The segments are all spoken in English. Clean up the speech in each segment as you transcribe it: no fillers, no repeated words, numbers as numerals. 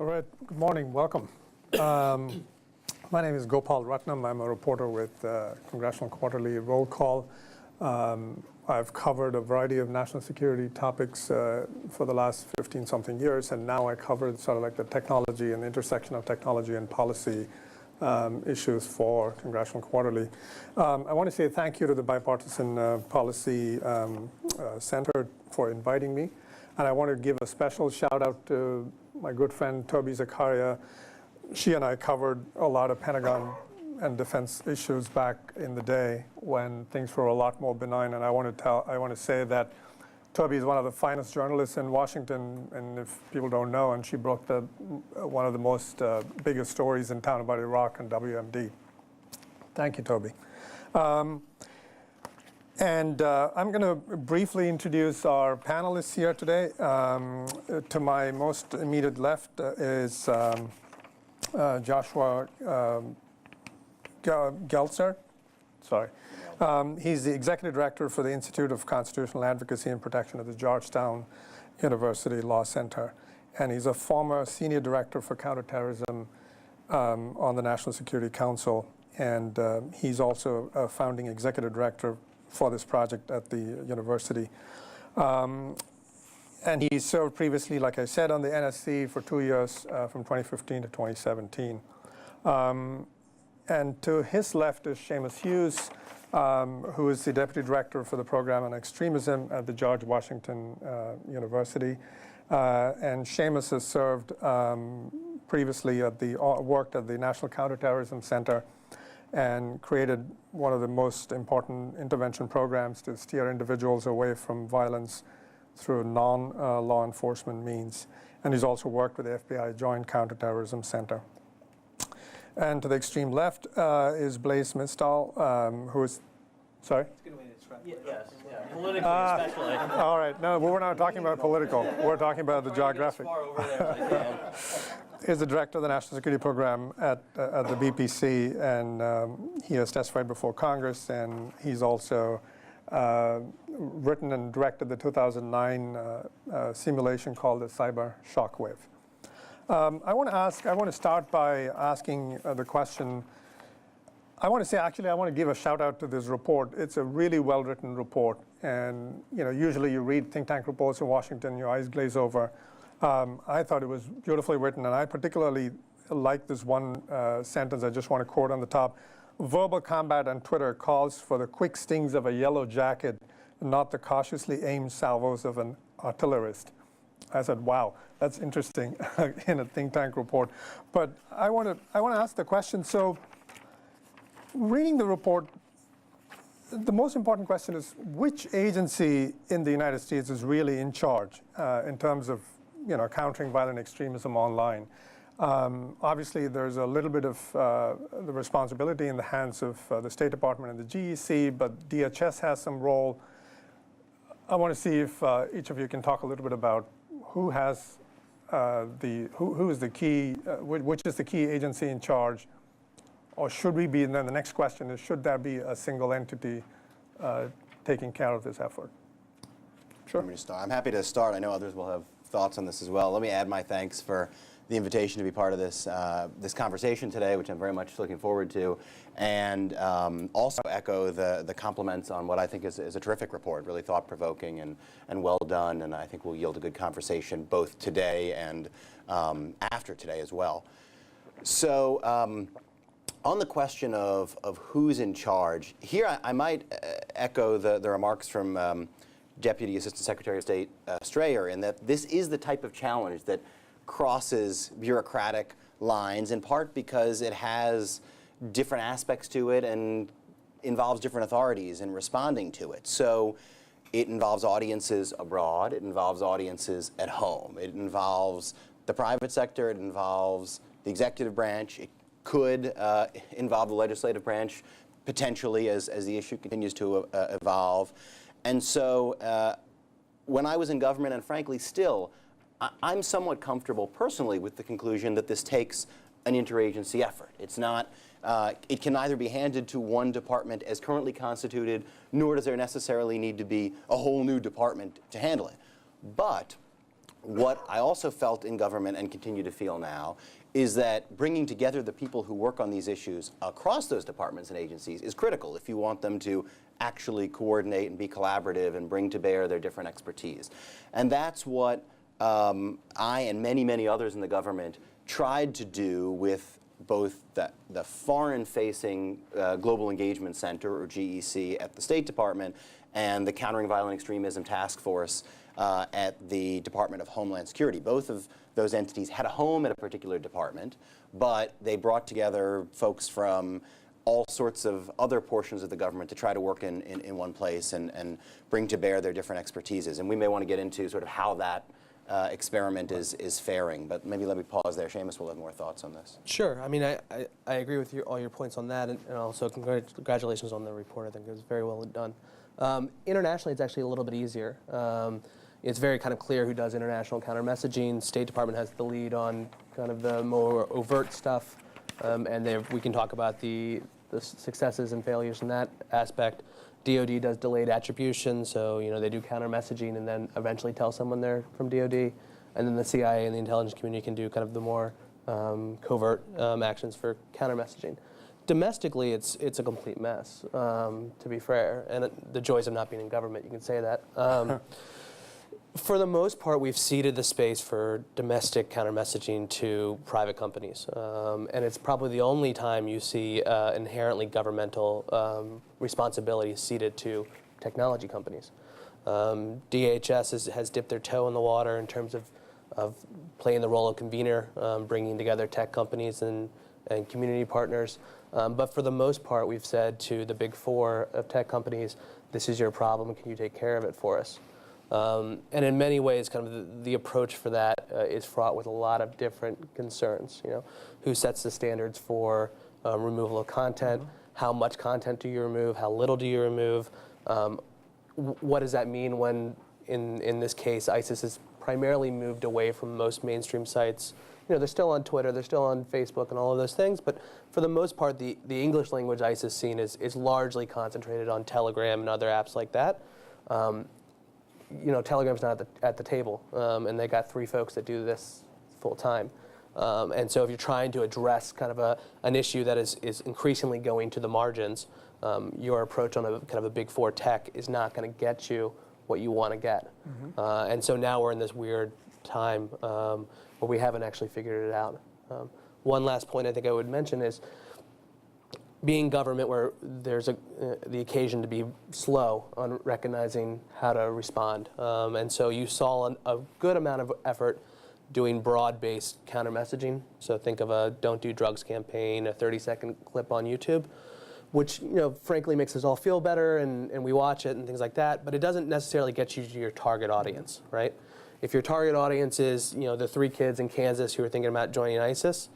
All right, good morning, welcome. My name is Gopal Ratnam. I'm a reporter with Congressional Quarterly Roll Call. I've covered a variety of national security topics for the last 15-something years, and now I cover sort of like the technology and the intersection of technology and policy issues for Congressional Quarterly. I want to say thank you to the Bipartisan Policy Center for inviting me, and I want to give a special shout out to my good friend Toby Zakaria. She and I covered a lot of Pentagon and defense issues back in the day when things were a lot more benign. And I want to say that Toby is one of the finest journalists in Washington, and if people don't know, and she broke one of the most biggest stories in town about Iraq and WMD. Thank you, Toby. I'm going to briefly introduce our panelists here today. To my most immediate left is Joshua Geltzer. Sorry. He's the Executive Director for the Institute of Constitutional Advocacy and Protection at the Georgetown University Law Center. And he's a former Senior Director for Counterterrorism on the National Security Council. And he's also a founding Executive Director for this project at the university. And he served previously, like I said, on the NSC for 2 years, from 2015 to 2017. And to his left is Seamus Hughes, who is the Deputy Director for the Program on Extremism at the George Washington University. And Seamus has served previously worked at the National Counterterrorism Center and created one of the most important intervention programs to steer individuals away from violence through non-law enforcement means. And he's also worked with the FBI Joint Counterterrorism Center. And to the extreme left is Blaise Mistal, who is, sorry? It's a good way to describe it. Yes, yeah, politically especially. All right, no, we're not talking about political. We're talking about the geographic. As far over there as I can. Is the Director of the National Security Program at the BPC, and he has testified before Congress, and he's also written and directed the 2009 simulation called the Cyber Shockwave. I want to start by asking the question. I want to give a shout out to this report. It's a really well-written report, and usually you read think tank reports in Washington, your eyes glaze over. I thought it was beautifully written, and I particularly like this one sentence I just want to quote on the top. Verbal combat on Twitter calls for the quick stings of a yellow jacket, not the cautiously aimed salvos of an artillerist. I said, wow, that's interesting in a think tank report. But I want to ask the question, so reading the report, the most important question is which agency in the United States is really in charge in terms of countering violent extremism online? Obviously, there's a little bit of the responsibility in the hands of the State Department and the GEC, but DHS has some role. I want to see if each of you can talk a little bit about who has who is the key, which is the key agency in charge, or should we be? And then the next question is, should there be a single entity taking care of this effort? Sure. I'm happy to start. I know others will have thoughts on this as well. Let me add my thanks for the invitation to be part of this this conversation today, which I'm very much looking forward to, and also echo the compliments on what I think is a terrific report, really thought-provoking and well done, and I think will yield a good conversation both today and after today as well. So on the question of who's in charge, here I might echo the remarks from Deputy Assistant Secretary of State Strayer, in that this is the type of challenge that crosses bureaucratic lines, in part because it has different aspects to it and involves different authorities in responding to it. So it involves audiences abroad, it involves audiences at home, it involves the private sector, it involves the executive branch, it could involve the legislative branch potentially as the issue continues to evolve. And so when I was in government, and frankly still, I'm somewhat comfortable personally with the conclusion that this takes an interagency effort. It's not, it can neither be handed to one department as currently constituted, nor does there necessarily need to be a whole new department to handle it. But what I also felt in government and continue to feel now is that bringing together the people who work on these issues across those departments and agencies is critical if you want them to actually coordinate and be collaborative and bring to bear their different expertise. And that's what I and many, many others in the government tried to do with both the foreign-facing Global Engagement Center, or GEC, at the State Department, and the Countering Violent Extremism Task Force at the Department of Homeland Security. Both of those entities had a home at a particular department, but they brought together folks from all sorts of other portions of the government to try to work in one place and bring to bear their different expertises. And we may want to get into sort of how that experiment is faring, but maybe let me pause there. Seamus will have more thoughts on this. Sure. I mean, I agree with all your points on that, and also congratulations on the report. I think it was very well done. Internationally, it's actually a little bit easier. It's very kind of clear who does international counter messaging. State Department has the lead on kind of the more overt stuff, and we can talk about the successes and failures in that aspect. DoD does delayed attribution, so they do counter messaging and then eventually tell someone they're from DoD, and then the CIA and the intelligence community can do kind of the more covert actions for counter messaging. Domestically, it's a complete mess, to be fair, and the joys of not being in government, you can say that. For the most part, we've ceded the space for domestic counter messaging to private companies, and it's probably the only time you see inherently governmental responsibility ceded to technology companies. DHS has dipped their toe in the water in terms of playing the role of convener, bringing together tech companies and community partners. But for the most part, we've said to the big four of tech companies, this is your problem, can you take care of it for us? And in many ways, kind of the approach for that is fraught with a lot of different concerns. Who sets the standards for removal of content? How much content do you remove? How little do you remove? What does that mean when, in this case, ISIS has primarily moved away from most mainstream sites? They're still on Twitter, they're still on Facebook and all of those things, but for the most part, the English language ISIS scene is largely concentrated on Telegram and other apps like that. Telegram's not at the table, and they got 3 folks that do this full time. And so if you're trying to address kind of an issue that is increasingly going to the margins, your approach on a kind of a big four tech is not going to get you what you want to get. And so now we're in this weird time where we haven't actually figured it out. One last point I think I would mention is being government where there's the occasion to be slow on recognizing how to respond. And so you saw a good amount of effort doing broad-based counter-messaging. So think of a Don't Do Drugs campaign, a 30-second clip on YouTube, which frankly makes us all feel better and we watch it and things like that, but it doesn't necessarily get you to your target audience, right? If your target audience is the 3 kids in Kansas who are thinking about joining ISIS,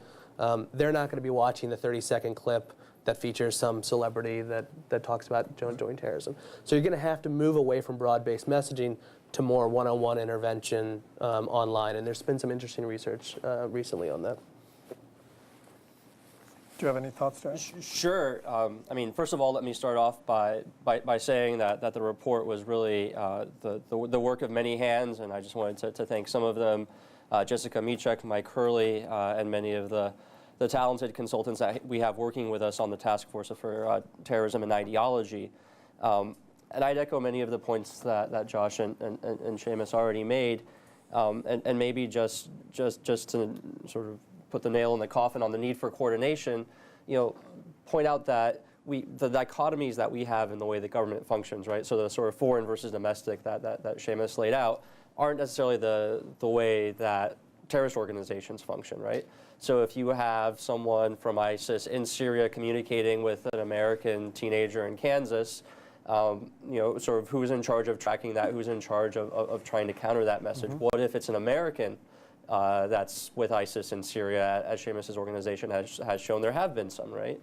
they're not going to be watching the 30-second clip that features some celebrity that talks about joint terrorism. So you're going to have to move away from broad-based messaging to more one-on-one intervention online, and there's been some interesting research recently on that. Do you have any thoughts, Jack? Sure. I mean, first of all, let me start off by saying that the report was really the work of many hands, and I just wanted to thank some of them, Jessica Michek, Mike Hurley, and many of the talented consultants that we have working with us on the task force for terrorism and ideology. And I'd echo many of the points that Josh and Seamus already made, and maybe just to sort of put the nail in the coffin on the need for coordination, point out that the dichotomies that we have in the way the government functions, right? So the sort of foreign versus domestic that Seamus laid out aren't necessarily the way that terrorist organizations function, right? So if you have someone from ISIS in Syria communicating with an American teenager in Kansas, sort of who's in charge of tracking that, who's in charge of trying to counter that message? What if it's an American that's with ISIS in Syria, as Seamus's organization has shown there have been some, right?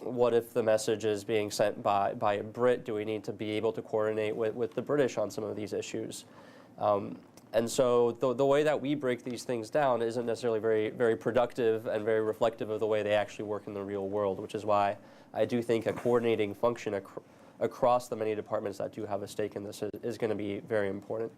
What if the message is being sent by a Brit? Do we need to be able to coordinate with the British on some of these issues? And so the way that we break these things down isn't necessarily very, very productive and very reflective of the way they actually work in the real world, which is why I do think a coordinating function across the many departments that do have a stake in this is going to be very important.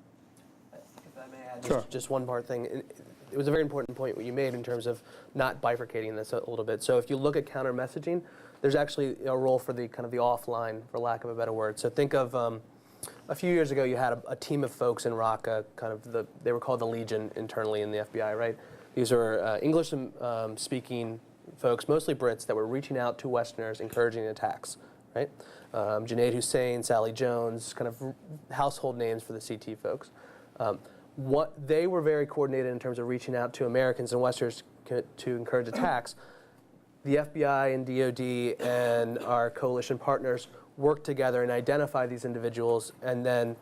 If I may add Sure. just one more thing. It was a very important point what you made in terms of not bifurcating this a little bit. So if you look at counter messaging, there's actually a role for the kind of the offline, for lack of a better word. So think of a few years ago, you had a team of folks in Raqqa, they were called the Legion internally in the FBI, right? These were English-speaking folks, mostly Brits, that were reaching out to Westerners, encouraging attacks, right? Junaid Hussain, Sally Jones, kind of household names for the CT folks. What they were very coordinated in terms of reaching out to Americans and Westerners to encourage attacks. The FBI and DoD and our coalition partners worked together and identified these individuals, and then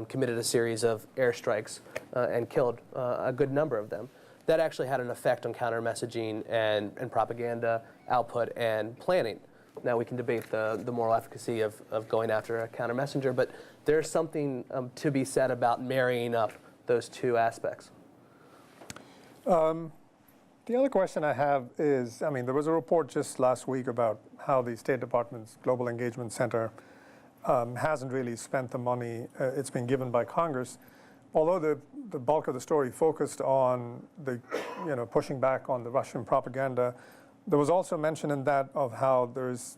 committed a series of airstrikes and killed a good number of them. That actually had an effect on counter messaging and propaganda output and planning. Now we can debate the moral efficacy of going after a counter messenger, but there's something to be said about marrying up those two aspects. The other question I have is, I mean, there was a report just last week about how the State Department's Global Engagement Center hasn't really spent the money it's been given by Congress. Although the bulk of the story focused on the, pushing back on the Russian propaganda, there was also mention in that of how there's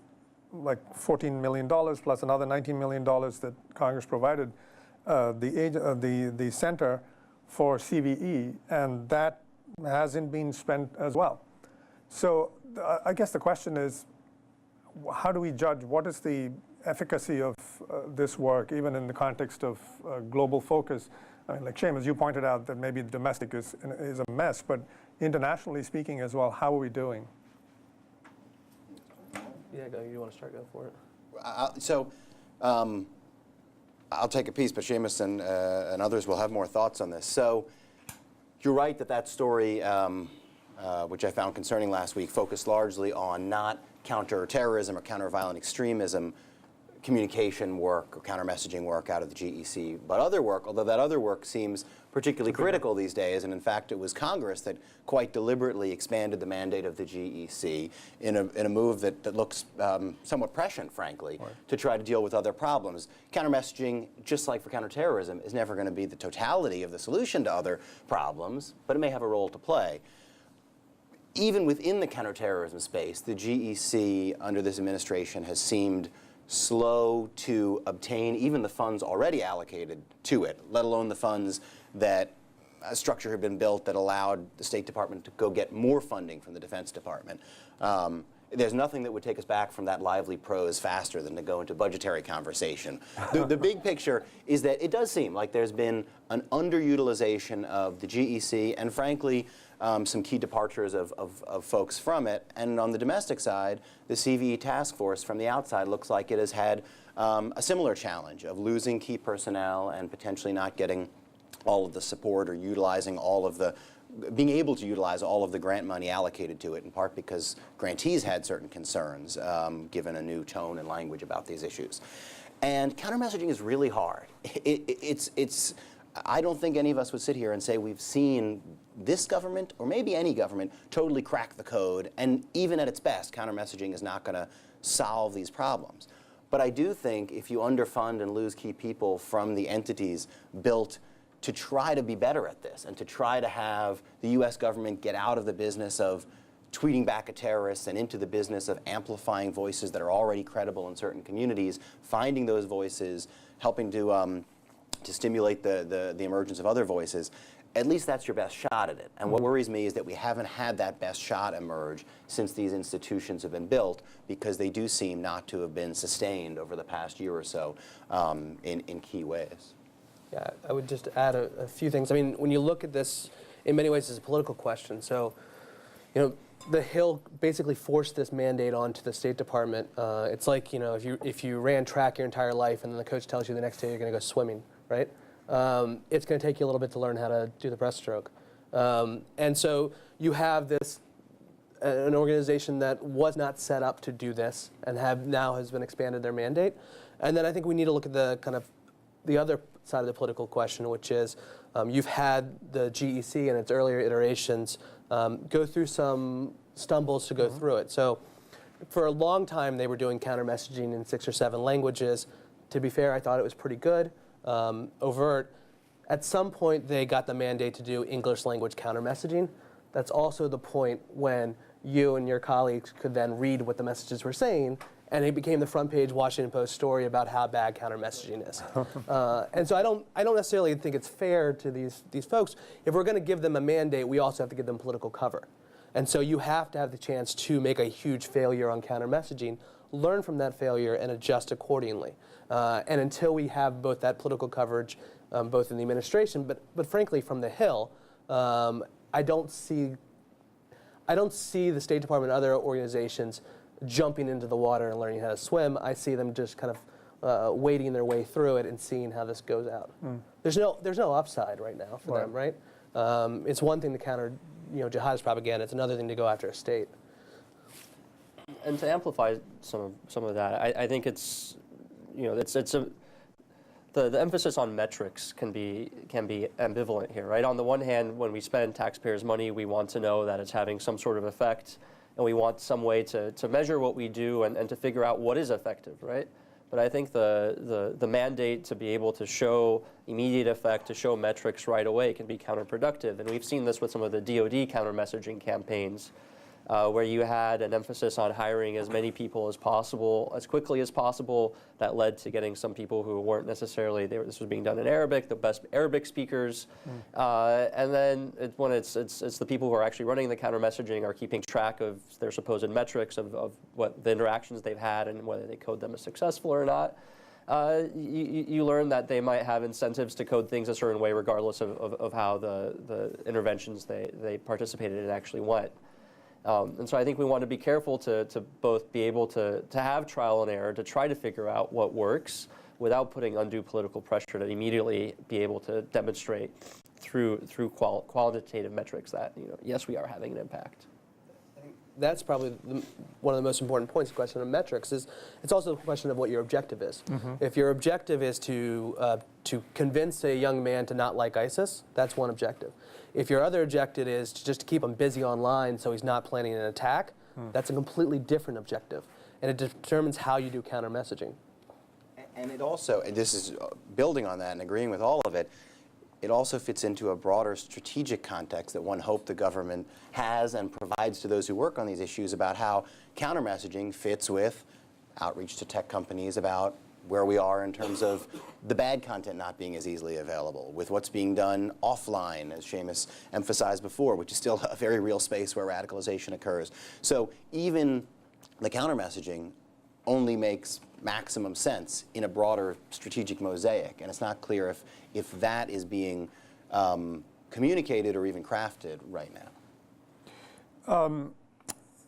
like $14 million plus another $19 million that Congress provided the center for CVE, and that hasn't been spent as well. So I guess the question is, how do we judge what is the efficacy of this work, even in the context of global focus? I mean, like Seamus, you pointed out that maybe the domestic is a mess, but internationally speaking as well, how are we doing? Yeah, you want to start? Go for it. I'll take a piece, but Seamus and others will have more thoughts on this. So you're right that story, which I found concerning last week, focused largely on not counterterrorism or counter-violent extremism communication work or counter-messaging work out of the GEC, but other work, although that other work seems particularly critical these days, and in fact it was Congress that quite deliberately expanded the mandate of the GEC in a move that looks somewhat prescient, frankly, right, to try to deal with other problems. Counter-messaging, just like for counterterrorism, is never going to be the totality of the solution to other problems, but it may have a role to play. Even within the counterterrorism space, the GEC under this administration has seemed slow to obtain even the funds already allocated to it, let alone the funds that a structure had been built that allowed the State Department to go get more funding from the Defense Department. There's nothing that would take us back from that lively prose faster than to go into budgetary conversation. The big picture is that it does seem like there's been an underutilization of the GEC and, frankly, some key departures of folks from it. And on the domestic side, the CVE task force from the outside looks like it has had a similar challenge of losing key personnel and potentially not getting all of the support or utilizing all of the being able to utilize all of the grant money allocated to it, in part because grantees had certain concerns, given a new tone and language about these issues. And counter-messaging is really hard. I don't think any of us would sit here and say we've seen this government, or maybe any government, totally crack the code, and even at its best, counter-messaging is not going to solve these problems. But I do think if you underfund and lose key people from the entities built to try to be better at this and to try to have the U.S. government get out of the business of tweeting back at terrorists and into the business of amplifying voices that are already credible in certain communities, finding those voices, helping to stimulate the emergence of other voices, at least that's your best shot at it. And what worries me is that we haven't had that best shot emerge since these institutions have been built, because they do seem not to have been sustained over the past year or so in key ways. Yeah, I would just add a few things. I mean, when you look at this, in many ways, it's a political question. So, the Hill basically forced this mandate onto the State Department. It's like, if you ran track your entire life and then the coach tells you the next day you're going to go swimming, right? It's going to take you a little bit to learn how to do the breaststroke. And so you have an organization that was not set up to do this and has been expanded their mandate. And then I think we need to look at the other side of the political question, which is you've had the GEC and its earlier iterations go through some stumbles to go through it. So for a long time, they were doing counter-messaging in 6 or 7 languages. To be fair, I thought it was pretty good, overt. At some point, they got the mandate to do English language counter messaging. That's also the point when you and your colleagues could then read what the messages were saying, and it became the front page Washington Post story about how bad counter messaging is. And so I don't necessarily think it's fair to these folks. If we're going to give them a mandate, we also have to give them political cover. And so you have to have the chance to make a huge failure on counter messaging, learn from that failure, and adjust accordingly. And until we have both that political coverage, both in the administration, but frankly from the Hill, I don't see the State Department and other organizations jumping into the water and learning how to swim. I see them just kind of wading their way through it and seeing how this goes out. There's no upside right now for them, right? It's one thing to counter jihadist propaganda. It's another thing to go after a state. And to amplify some of that, I think it's the emphasis on metrics can be ambivalent here, right? On the one hand, when we spend taxpayers' money, we want to know that it's having some sort of effect, and we want some way to measure what we do and to figure out what is effective, right? But I think the mandate to be able to show immediate effect, to show metrics right away can be counterproductive. And we've seen this with some of the DoD counter-messaging campaigns, where you had an emphasis on hiring as many people as possible, as quickly as possible. That led to getting some people who weren't necessarily, this was being done in Arabic, the best Arabic speakers. And then when it's the people who are actually running the counter messaging are keeping track of their supposed metrics of what the interactions they've had and whether they code them as successful or not. You learn that they might have incentives to code things a certain way regardless of how the interventions they participated in actually went. And so I think we want to be careful to both be able to have trial and error, to try to figure out what works without putting undue political pressure to immediately be able to demonstrate through qualitative metrics that, yes, we are having an impact. That's probably one of the most important points. The question of metrics is it's also the question of what your objective is. If your objective is to convince a young man to not like ISIS, that's one objective. If your other objective is just to keep him busy online so he's not planning an attack, that's a completely different objective, and it determines how you do counter messaging. And it also, and this is building on that and agreeing with all of it, it also fits into a broader strategic context that one hope the government has and provides to those who work on these issues about how counter-messaging fits with outreach to tech companies about where we are in terms of the bad content not being as easily available, with what's being done offline, as Seamus emphasized before, which is still a very real space where radicalization occurs. So even the counter-messaging only makes maximum sense in a broader strategic mosaic, and it's not clear if that is being communicated or even crafted right now.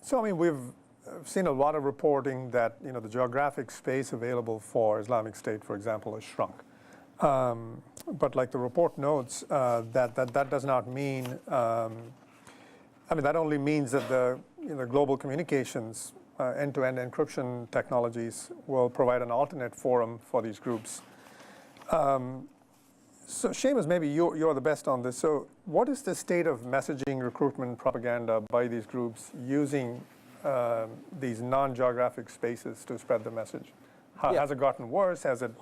So I mean, we've seen a lot of reporting that the geographic space available for Islamic State, for example, has shrunk. But like the report notes, that does not mean. That only means that the global communications end-to-end encryption technologies will provide an alternate forum for these groups. So Seamus, maybe you're the best on this. So what is the state of messaging, recruitment, propaganda by these groups using these non-geographic spaces to spread the message? Has it gotten worse? Have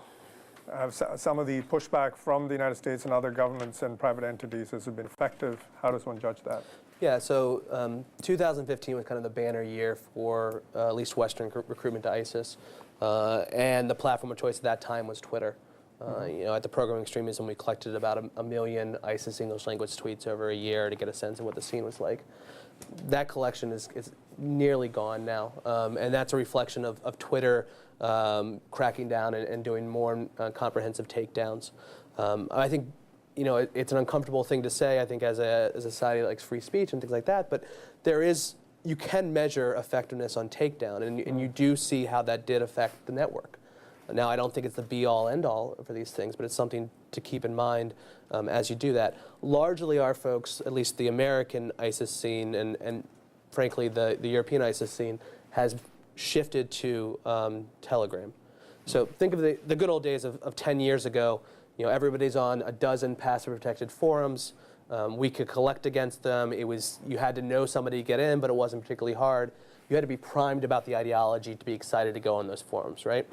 some of the pushback from the United States and other governments and private entities, has it been effective? How does one judge that? Yeah, so 2015 was kind of the banner year for at least Western recruitment to ISIS. And the platform of choice at that time was Twitter. At the Programming Extremism, we collected about a million ISIS English language tweets over a year to get a sense of what the scene was like. That collection is nearly gone now, and that's a reflection of Twitter cracking down and doing more comprehensive takedowns. I think it's an uncomfortable thing to say, I think, as a society that likes free speech and things like that, but you can measure effectiveness on takedown, and you do see how that did affect the network. Now, I don't think it's the be-all, end-all for these things, but it's something to keep in mind as you do that. Largely, our folks, at least the American ISIS scene and frankly, the European ISIS scene, has shifted to Telegram. So think of the good old days of 10 years ago. Everybody's on a dozen password-protected forums. We could collect against them. You had to know somebody to get in, but it wasn't particularly hard. You had to be primed about the ideology to be excited to go on those forums, right?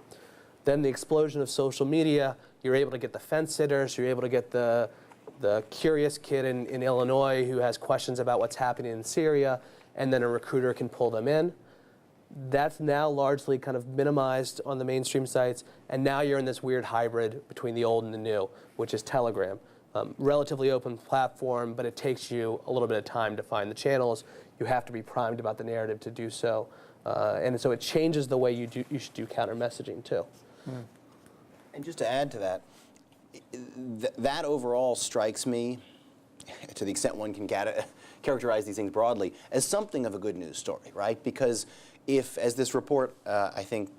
Then the explosion of social media, you're able to get the fence sitters, you're able to get the curious kid in Illinois who has questions about what's happening in Syria, and then a recruiter can pull them in. That's now largely kind of minimized on the mainstream sites, and now you're in this weird hybrid between the old and the new, which is Telegram. Relatively open platform, but it takes you a little bit of time to find the channels. You have to be primed about the narrative to do so. And so it changes the way you should do counter messaging too. And just to add to that, that overall strikes me, to the extent one can characterize these things broadly, as something of a good news story, right? Because if, as this report I think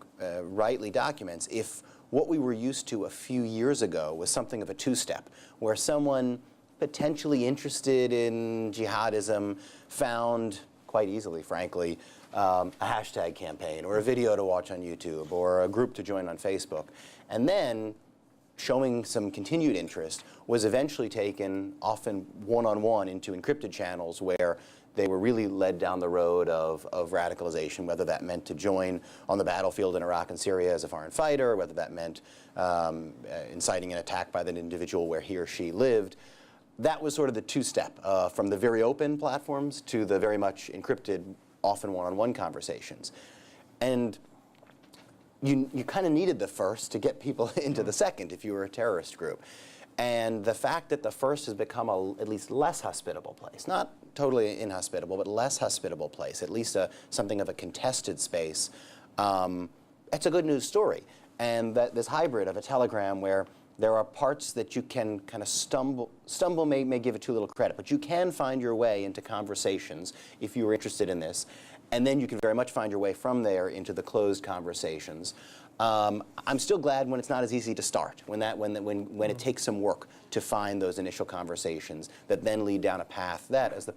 rightly documents, if what we were used to a few years ago was something of a two-step, where someone potentially interested in jihadism found, quite easily, frankly, a hashtag campaign or a video to watch on YouTube or a group to join on Facebook, and then showing some continued interest was eventually taken, often one-on-one, into encrypted channels where they were really led down the road of radicalization, whether that meant to join on the battlefield in Iraq and Syria as a foreign fighter, whether that meant inciting an attack by that individual where he or she lived. That was sort of the two-step, from the very open platforms to the very much encrypted, often one-on-one conversations. And you kind of needed the first to get people into the second if you were a terrorist group. And the fact that the first has become at least less hospitable place, not totally inhospitable, but less hospitable place, at least something of a contested space, it's a good news story. And that this hybrid of a Telegram where there are parts that you can kind of stumble may give it too little credit, but you can find your way into conversations if you were interested in this. And then you can very much find your way from there into the closed conversations. I'm still glad when it's not as easy to start, when it takes some work to find those initial conversations that then lead down a path that, as the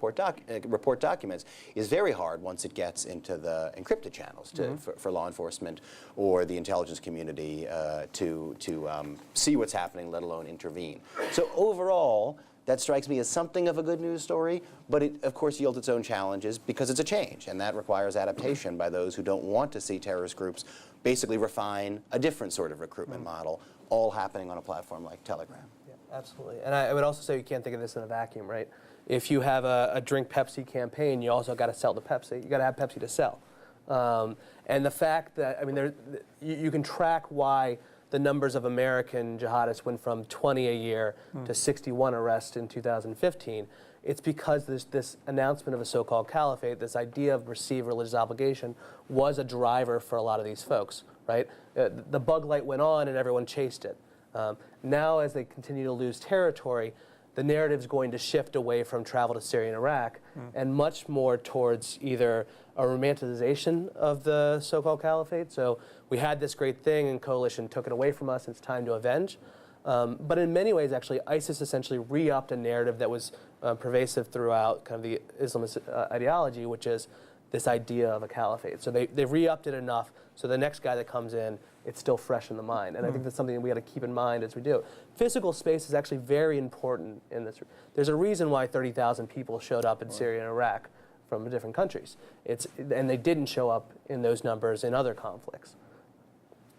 report documents, is very hard once it gets into the encrypted channels for law enforcement or the intelligence community to see what's happening, let alone intervene. So overall, that strikes me as something of a good news story, but it, of course, yields its own challenges because it's a change, and that requires adaptation by those who don't want to see terrorist groups basically refine a different sort of recruitment model, all happening on a platform like Telegram. Yeah, absolutely. And I would also say you can't think of this in a vacuum, right? If you have a Drink Pepsi campaign, you also got to sell the Pepsi. You got to have Pepsi to sell. And the fact that, I mean, you can track why the numbers of American jihadists went from 20 a year to 61 arrests in 2015. It's because this announcement of a so-called caliphate, this idea of perceived religious obligation, was a driver for a lot of these folks, right? The bug light went on and everyone chased it. Now, as they continue to lose territory, the narrative's going to shift away from travel to Syria and Iraq and much more towards either a romanticization of the so-called caliphate. So we had this great thing and coalition took it away from us, it's time to avenge. But in many ways, actually, ISIS essentially re-upped a narrative that was pervasive throughout kind of the Islamist ideology, which is this idea of a caliphate. So they re-upped it enough so the next guy that comes in, it's still fresh in the mind. And I think that's something that we got to keep in mind as we do. Physical space is actually very important in this. There's a reason why 30,000 people showed up in Syria and Iraq from different countries. And they didn't show up in those numbers in other conflicts.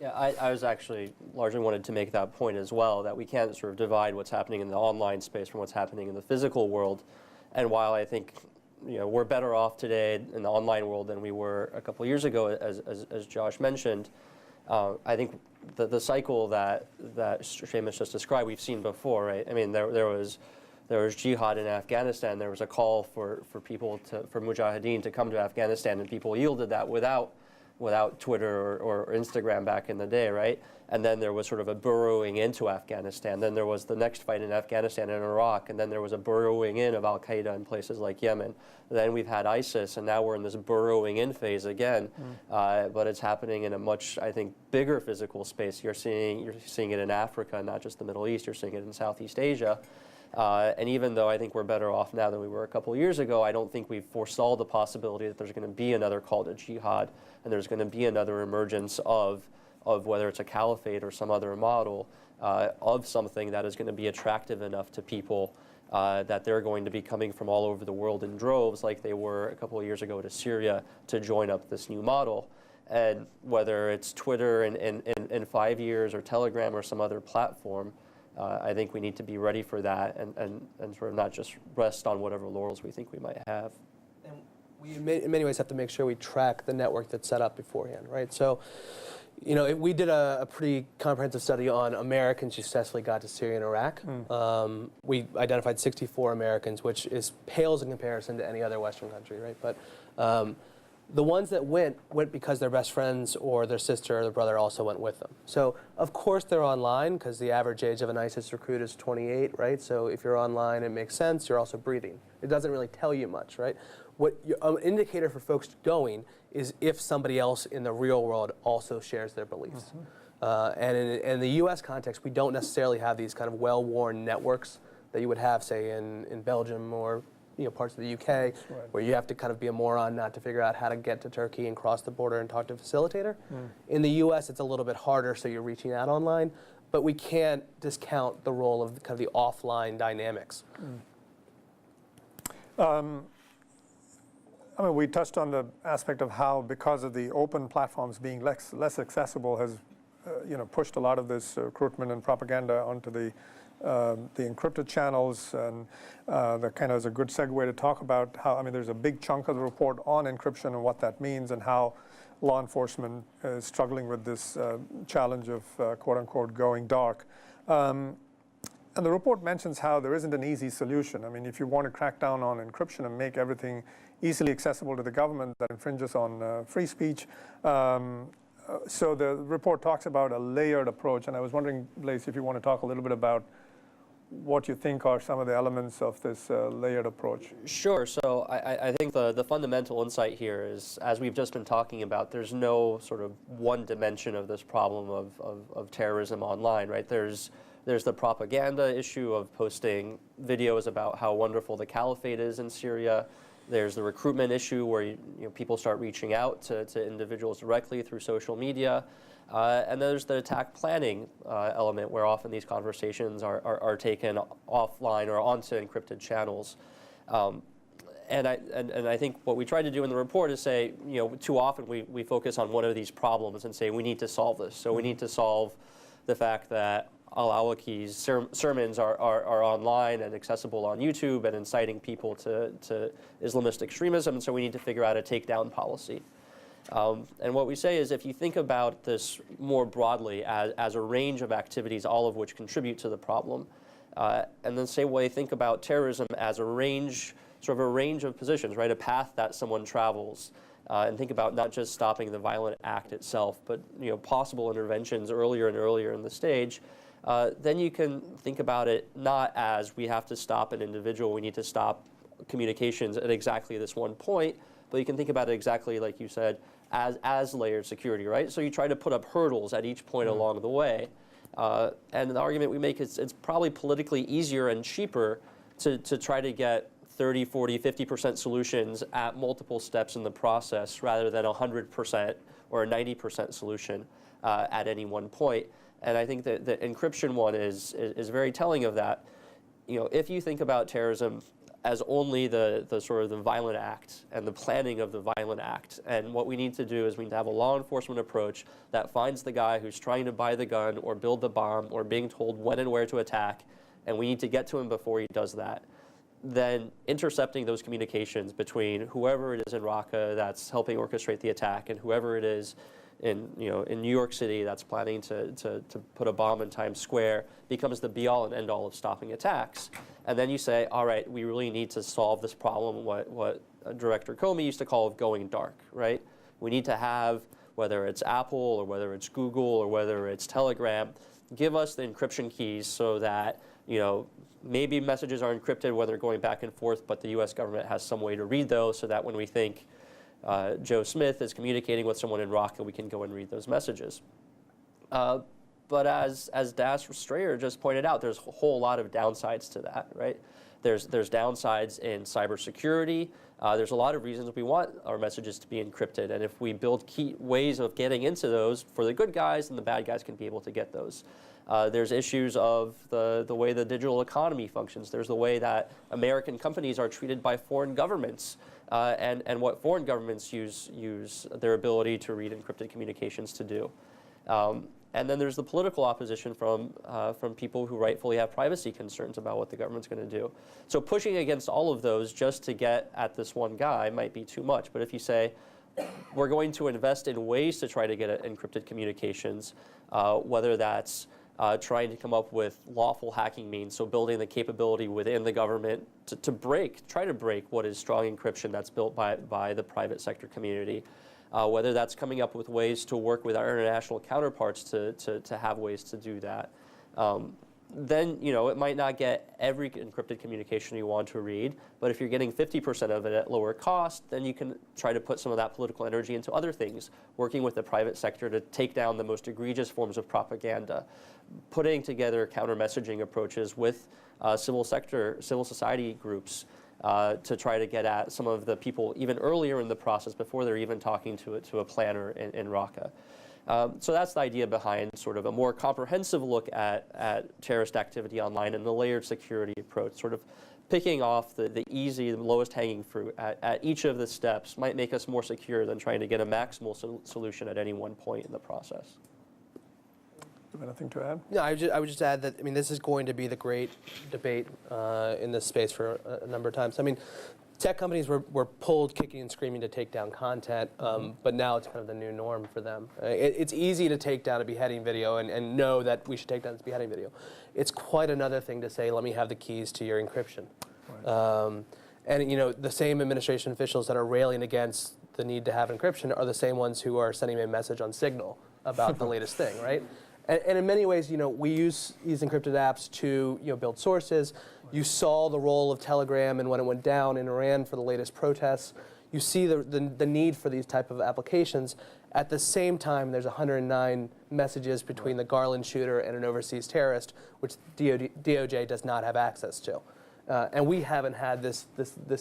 Yeah, I was actually largely wanted to make that point as well, that we can't sort of divide what's happening in the online space from what's happening in the physical world. And while I think we're better off today in the online world than we were a couple of years ago, as Josh mentioned, I think the cycle that Seamus just described, we've seen before, right? I mean, there was jihad in Afghanistan. There was a call for people for mujahideen to come to Afghanistan, and people yielded that without Twitter or Instagram back in the day, right? And then there was sort of a burrowing into Afghanistan. Then there was the next fight in Afghanistan and Iraq, and then there was a burrowing in of Al-Qaeda in places like Yemen. Then we've had ISIS, and now we're in this burrowing in phase again. But it's happening in a much, I think, bigger physical space. You're seeing it in Africa, not just the Middle East. You're seeing it in Southeast Asia. And even though I think we're better off now than we were a couple of years ago, I don't think we've foresaw the possibility that there's going to be another call to jihad, and there's going to be another emergence of whether it's a caliphate or some other model of something that is going to be attractive enough to people that they're going to be coming from all over the world in droves, like they were a couple of years ago to Syria, to join up this new model. And whether it's Twitter in 5 years or Telegram or some other platform, I think we need to be ready for that and sort of not just rest on whatever laurels we think we might have. And we, in many ways, have to make sure we track the network that's set up beforehand, right? So, you know, we did a pretty comprehensive study on Americans who successfully got to Syria and Iraq. We identified 64 Americans, which pales in comparison to any other Western country, right? But the ones that went because their best friends or their sister or their brother also went with them. So, of course, they're online because the average age of an ISIS recruit is 28, right? So if you're online, it makes sense. You're also breathing. It doesn't really tell you much, right? What an indicator for folks going is if somebody else in the real world also shares their beliefs. And in the U.S. context, we don't necessarily have these kind of well-worn networks that you would have, say, in Belgium or parts of the UK, where you have to kind of be a moron not to figure out how to get to Turkey and cross the border and talk to a facilitator. In the US, it's a little bit harder, so you're reaching out online, but we can't discount the role of kind of the offline dynamics. I mean, we touched on the aspect of how, because of the open platforms being less accessible, has pushed a lot of this recruitment and propaganda onto the encrypted channels, and that kind of is a good segue to talk about how, I mean, there's a big chunk of the report on encryption and what that means and how law enforcement is struggling with this challenge of quote-unquote going dark. And the report mentions how there isn't an easy solution. I mean, if you want to crack down on encryption and make everything easily accessible to the government, that infringes on free speech. So the report talks about a layered approach, and I was wondering, Blaise, if you want to talk a little bit about what you think are some of the elements of this layered approach. Sure. So I think the fundamental insight here is, as we've just been talking about, there's no sort of one dimension of this problem of terrorism online, right? There's the propaganda issue of posting videos about how wonderful the caliphate is in Syria. There's the recruitment issue where people start reaching out to individuals directly through social media. And there's the attack planning element, where often these conversations are taken offline or onto encrypted channels. And I think what we try to do in the report is say, too often we focus on one of these problems and say we need to solve this. So we need to solve the fact that al-Awlaki's sermons are online and accessible on YouTube and inciting people to Islamist extremism, and so we need to figure out a takedown policy. And what we say is, if you think about this more broadly as a range of activities, all of which contribute to the problem, and then say, well, think about terrorism as a range, sort of a range of positions, right? A path that someone travels, and think about not just stopping the violent act itself, but possible interventions earlier and earlier in the stage. Then you can think about it not as we have to stop an individual, we need to stop communications at exactly this one point, but you can think about it exactly like you said, as layered security, right? So you try to put up hurdles at each point along the way. And the argument we make is it's probably politically easier and cheaper to try to get 30, 40, 50% solutions at multiple steps in the process rather than 100% or a 90% solution at any one point. And I think that the encryption one is very telling of that. If you think about terrorism as only the sort of the violent act and the planning of the violent act, and what we need to do is we need to have a law enforcement approach that finds the guy who's trying to buy the gun or build the bomb or being told when and where to attack, and we need to get to him before he does that. Then intercepting those communications between whoever it is in Raqqa that's helping orchestrate the attack and whoever it is in New York City that's planning to put a bomb in Times Square becomes the be-all and end-all of stopping attacks. And then you say, all right, we really need to solve this problem, what Director Comey used to call going dark, right? We need to have, whether it's Apple or whether it's Google or whether it's Telegram, give us the encryption keys so that, maybe messages are encrypted when they're going back and forth, but the US government has some way to read those so that when we think Joe Smith is communicating with someone in Raqqa, we can go and read those messages. But as Das Strayer just pointed out, there's a whole lot of downsides to that, right? There's downsides in cybersecurity. There's a lot of reasons we want our messages to be encrypted, and if we build key ways of getting into those for the good guys, then the bad guys can be able to get those. There's issues of the way the digital economy functions. There's the way that American companies are treated by foreign governments. and what foreign governments use their ability to read encrypted communications to do. And then there's the political opposition from people who rightfully have privacy concerns about what the government's going to do. So pushing against all of those just to get at this one guy might be too much. But if you say, we're going to invest in ways to try to get at encrypted communications, whether that's trying to come up with lawful hacking means, so building the capability within the government to try to break what is strong encryption that's built by the private sector community. Whether that's coming up with ways to work with our international counterparts to have ways to do that. Then it might not get every encrypted communication you want to read, but if you're getting 50% of it at lower cost, then you can try to put some of that political energy into other things, working with the private sector to take down the most egregious forms of propaganda, putting together counter-messaging approaches with civil society groups, to try to get at some of the people even earlier in the process before they're even talking to a planner in Raqqa. So that's the idea behind sort of a more comprehensive look at terrorist activity online and the layered security approach, sort of picking off the easy, the lowest hanging fruit at each of the steps might make us more secure than trying to get a maximal solution at any one point in the process. Anything to add? No, I would just add that, I mean, this is going to be the great debate in this space for a number of times. I mean, tech companies were pulled kicking and screaming to take down content, but now it's kind of the new norm for them. It's easy to take down a beheading video and know that we should take down this beheading video. It's quite another thing to say, let me have the keys to your encryption. Right. And the same administration officials that are railing against the need to have encryption are the same ones who are sending me a message on Signal about the latest thing, right? And in many ways, we use these encrypted apps to build sources. You saw the role of Telegram and when it went down in Iran for the latest protests. You see the need for these type of applications. At the same time, there's 109 messages between the Garland shooter and an overseas terrorist, which DOJ does not have access to. And we haven't had this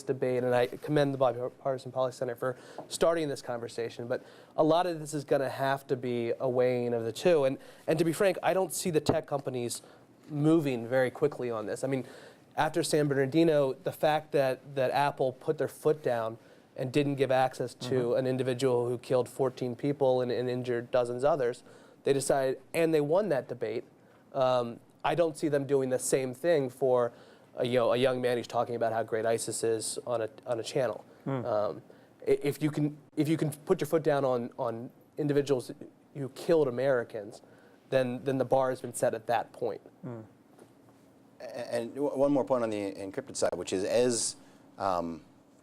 debate, and I commend the Bipartisan Policy Center for starting this conversation. But a lot of this is going to have to be a weighing of the two. And to be frank, I don't see the tech companies moving very quickly on this. I mean, after San Bernardino, the fact that Apple put their foot down and didn't give access to an individual who killed 14 people and injured dozens others, they decided, and they won that debate. I don't see them doing the same thing for a young man who's talking about how great ISIS is on a channel. If you can put your foot down on individuals who killed Americans, then the bar has been set at that point. And one more point on the encrypted side, which is as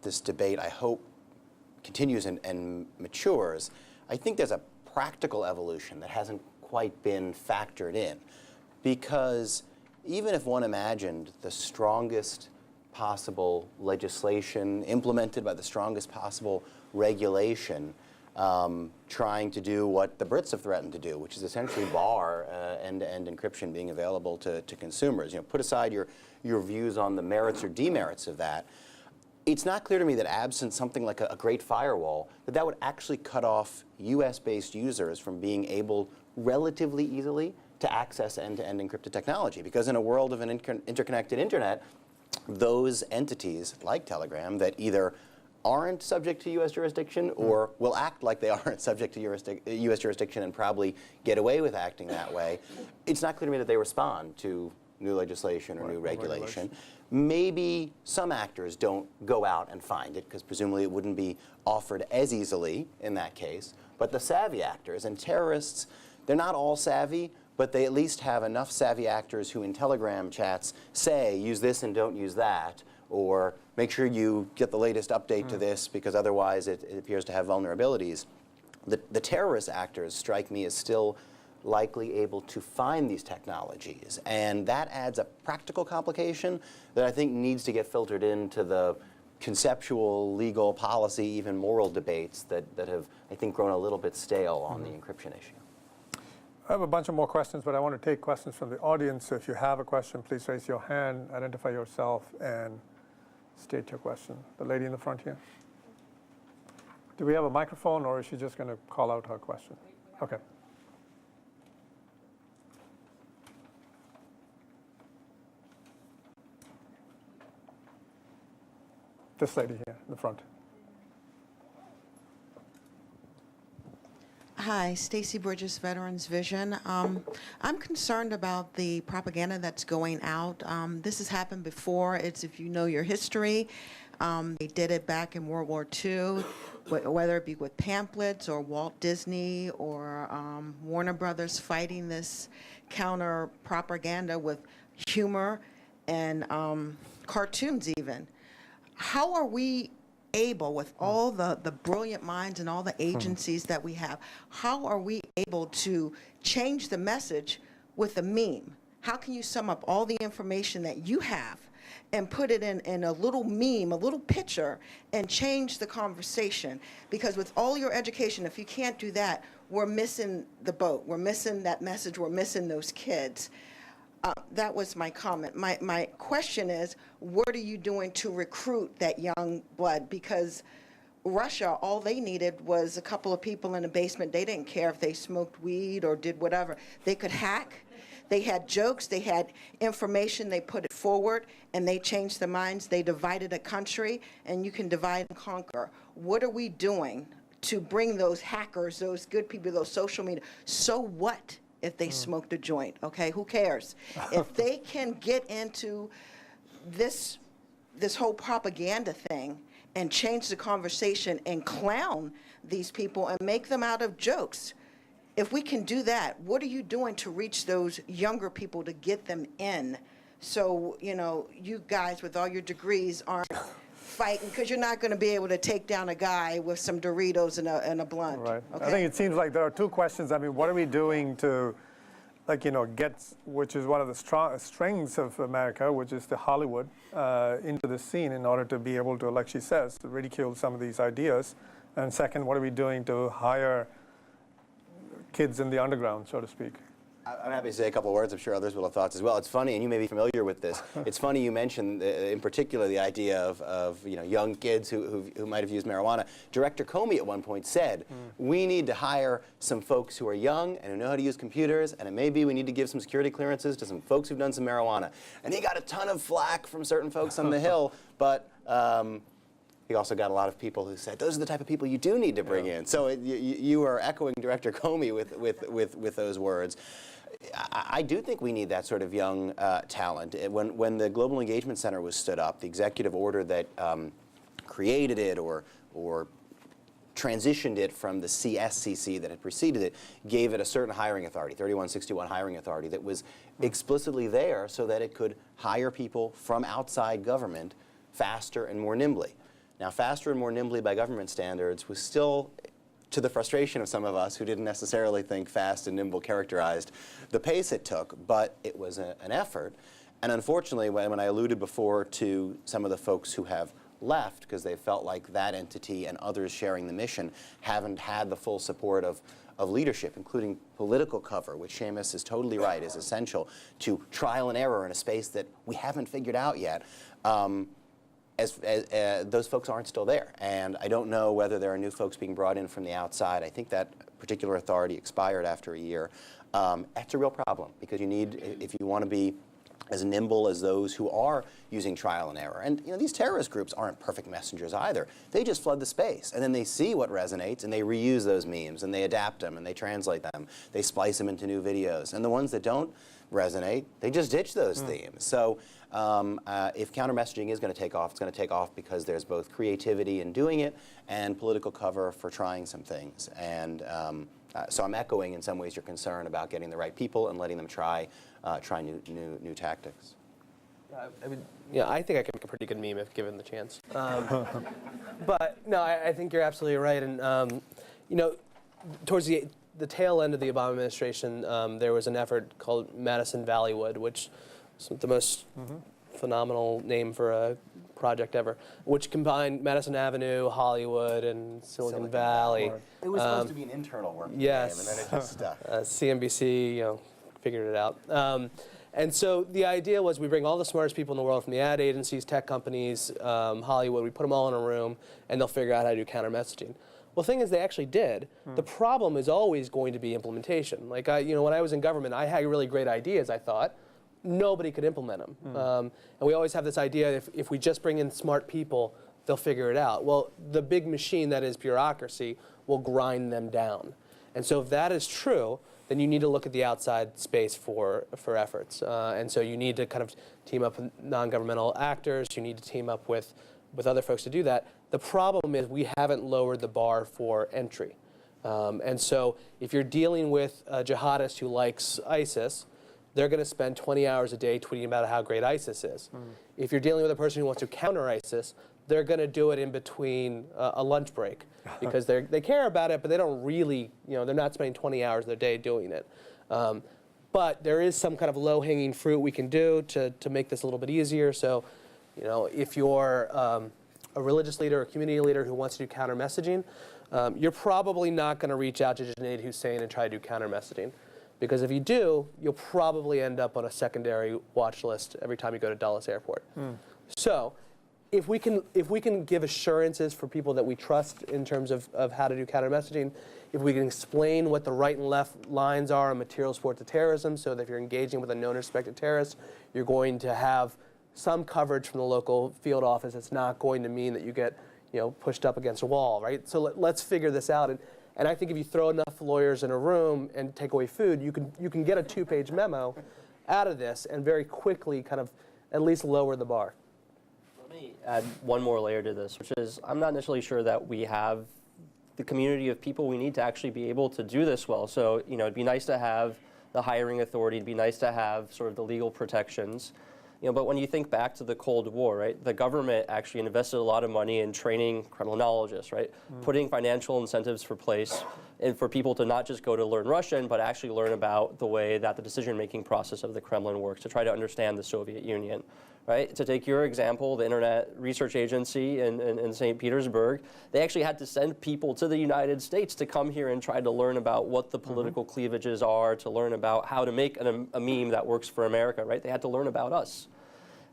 this debate, I hope, continues and matures, I think there's a practical evolution that hasn't quite been factored in. Because even if one imagined the strongest possible legislation implemented by the strongest possible regulation trying to do what the Brits have threatened to do, which is essentially bar end-to-end encryption being available to consumers. Put aside your views on the merits or demerits of that. It's not clear to me that absent something like a great firewall, that would actually cut off US-based users from being able relatively easily to access end-to-end encrypted technology. Because in a world of an interconnected internet, those entities like Telegram that either aren't subject to US jurisdiction or will act like they aren't subject to US jurisdiction and probably get away with acting that way, it's not clear to me that they respond to new legislation or new regulation. Maybe some actors don't go out and find it, because presumably it wouldn't be offered as easily in that case. But the savvy actors and terrorists, they're not all savvy, but they at least have enough savvy actors who in Telegram chats say, use this and don't use that, or make sure you get the latest update to this because otherwise it appears to have vulnerabilities. The terrorist actors strike me as still likely able to find these technologies. And that adds a practical complication that I think needs to get filtered into the conceptual, legal, policy, even moral debates that have, I think, grown a little bit stale on the encryption issue. I have a bunch of more questions, but I want to take questions from the audience. So if you have a question, please raise your hand, identify yourself, and state your question. The lady in the front here. Do we have a microphone, or is she just going to call out her question? Okay. This lady here in the front. Hi, Stacy Bridges, Veterans Vision. I'm concerned about the propaganda that's going out. This has happened before. It's, if you know your history, they did it back in World War II, whether it be with pamphlets or Walt Disney or Warner Brothers fighting this counter propaganda with humor and cartoons even. How are we able, with all the brilliant minds and all the agencies that we have, how are we able to change the message with a meme? How can you sum up all the information that you have and put it in a little meme, a little picture, and change the conversation? Because with all your education, if you can't do that, we're missing the boat. We're missing that message. We're missing those kids. That was my comment. My question is, what are you doing to recruit that young blood? Because Russia, all they needed was a couple of people in a basement. They didn't care if they smoked weed or did whatever. They could hack. They had jokes. They had information. They put it forward, and they changed their minds. They divided a country, and you can divide and conquer. What are we doing to bring those hackers, those good people, those social media? So what if they smoked a joint, okay? Who cares? If they can get into this whole propaganda thing and change the conversation and clown these people and make them out of jokes, if we can do that, what are you doing to reach those younger people to get them in? So, you know, you guys with all your degrees aren't fighting, because you're not going to be able to take down a guy with some Doritos and a blunt. Right. Okay? I think it seems like there are two questions. I mean, what are we doing to, like, you know, get, which is one of the strengths of America, which is the Hollywood, into the scene in order to be able to, like she says, ridicule some of these ideas? And second, what are we doing to hire kids in the underground, so to speak? I'm happy to say a couple of words. I'm sure others will have thoughts as well. It's funny, and you may be familiar with this. It's funny you mentioned, in particular, the idea of you know, young kids who might have used marijuana. Director Comey at one point said, we need to hire some folks who are young and who know how to use computers, and it may be we need to give some security clearances to some folks who've done some marijuana. And he got a ton of flack from certain folks on the Hill, but he also got a lot of people who said, those are the type of people you do need to bring in. So you are echoing Director Comey with those words. I do think we need that sort of young talent. When the Global Engagement Center was stood up, the executive order that created it or transitioned it from the CSCC that had preceded it gave it a certain hiring authority, 3161 hiring authority, that was explicitly there so that it could hire people from outside government faster and more nimbly. Now, faster and more nimbly by government standards was still, to the frustration of some of us who didn't necessarily think fast and nimble characterized the pace it took, but it was an effort. And unfortunately, when I alluded before to some of the folks who have left because they felt like that entity and others sharing the mission haven't had the full support of leadership, including political cover, which Seamus is totally right, is essential to trial and error in a space that we haven't figured out yet. Those folks aren't still there. And I don't know whether there are new folks being brought in from the outside. I think that particular authority expired after a year. That's a real problem, because you need, if you want to be as nimble as those who are using trial and error. And you know, these terrorist groups aren't perfect messengers either. They just flood the space, and then they see what resonates, and they reuse those memes, and they adapt them, and they translate them. They splice them into new videos. And the ones that don't resonate, they just ditch those themes. So if counter-messaging is going to take off, it's going to take off because there's both creativity in doing it and political cover for trying some things. And so I'm echoing in some ways your concern about getting the right people and letting them try new tactics. I mean, yeah, I think I can make a pretty good meme if given the chance. But no, I think you're absolutely right. And you know, towards the tail end of the Obama administration, there was an effort called Madison Valleywood, which is the most phenomenal name for a project ever, which combined Madison Avenue, Hollywood, and Silicon Valley. It was supposed to be an internal work game, and then it just stuck. CNBC, you know, figured it out. And so the idea was we bring all the smartest people in the world from the ad agencies, tech companies, Hollywood, we put them all in a room, and they'll figure out how to do counter messaging. Well, the thing is, they actually did. The problem is always going to be implementation. Like, you know, when I was in government, I had really great ideas, I thought. Nobody could implement them. And we always have this idea, if we just bring in smart people, they'll figure it out. Well, the big machine that is bureaucracy will grind them down. And so if that is true, then you need to look at the outside space for efforts. And so you need to kind of team up with non-governmental actors. You need to team up with other folks to do that. The problem is we haven't lowered the bar for entry. And so if you're dealing with a jihadist who likes ISIS, they're going to spend 20 hours a day tweeting about how great ISIS is. If you're dealing with a person who wants to counter ISIS, they're going to do it in between a lunch break because they care about it, but they don't really, they're not spending 20 hours of their day doing it. But there is some kind of low-hanging fruit we can do to make this a little bit easier. So, if you're a religious leader or a community leader who wants to do counter messaging, you're probably not going to reach out to Junaid Hussain and try to do counter messaging. Because if you do, you'll probably end up on a secondary watch list every time you go to Dulles Airport. So if we can give assurances for people that we trust in terms of how to do counter messaging, if we can explain what the right and left lines are on material support to terrorism, so that if you're engaging with a known or suspected terrorist, you're going to have some coverage from the local field office. It's not going to mean that you get pushed up against a wall, right? So let's figure this out. And I think if you throw enough lawyers in a room and take away food, you can get a 2-page memo out of this and very quickly kind of at least lower the bar. Let me add one more layer to this, which is I'm not necessarily sure that we have the community of people we need to actually be able to do this well. So, it'd be nice to have the hiring authority, it'd be nice to have sort of the legal protections. But when you think back to the Cold War, right, the government actually invested a lot of money in training criminologists, right, putting financial incentives for place and for people to not just go to learn Russian, but actually learn about the way that the decision-making process of the Kremlin works, to try to understand the Soviet Union, right? To take your example, the Internet Research Agency in St. Petersburg, they actually had to send people to the United States to come here and try to learn about what the political cleavages are, to learn about how to make a meme that works for America, right? They had to learn about us.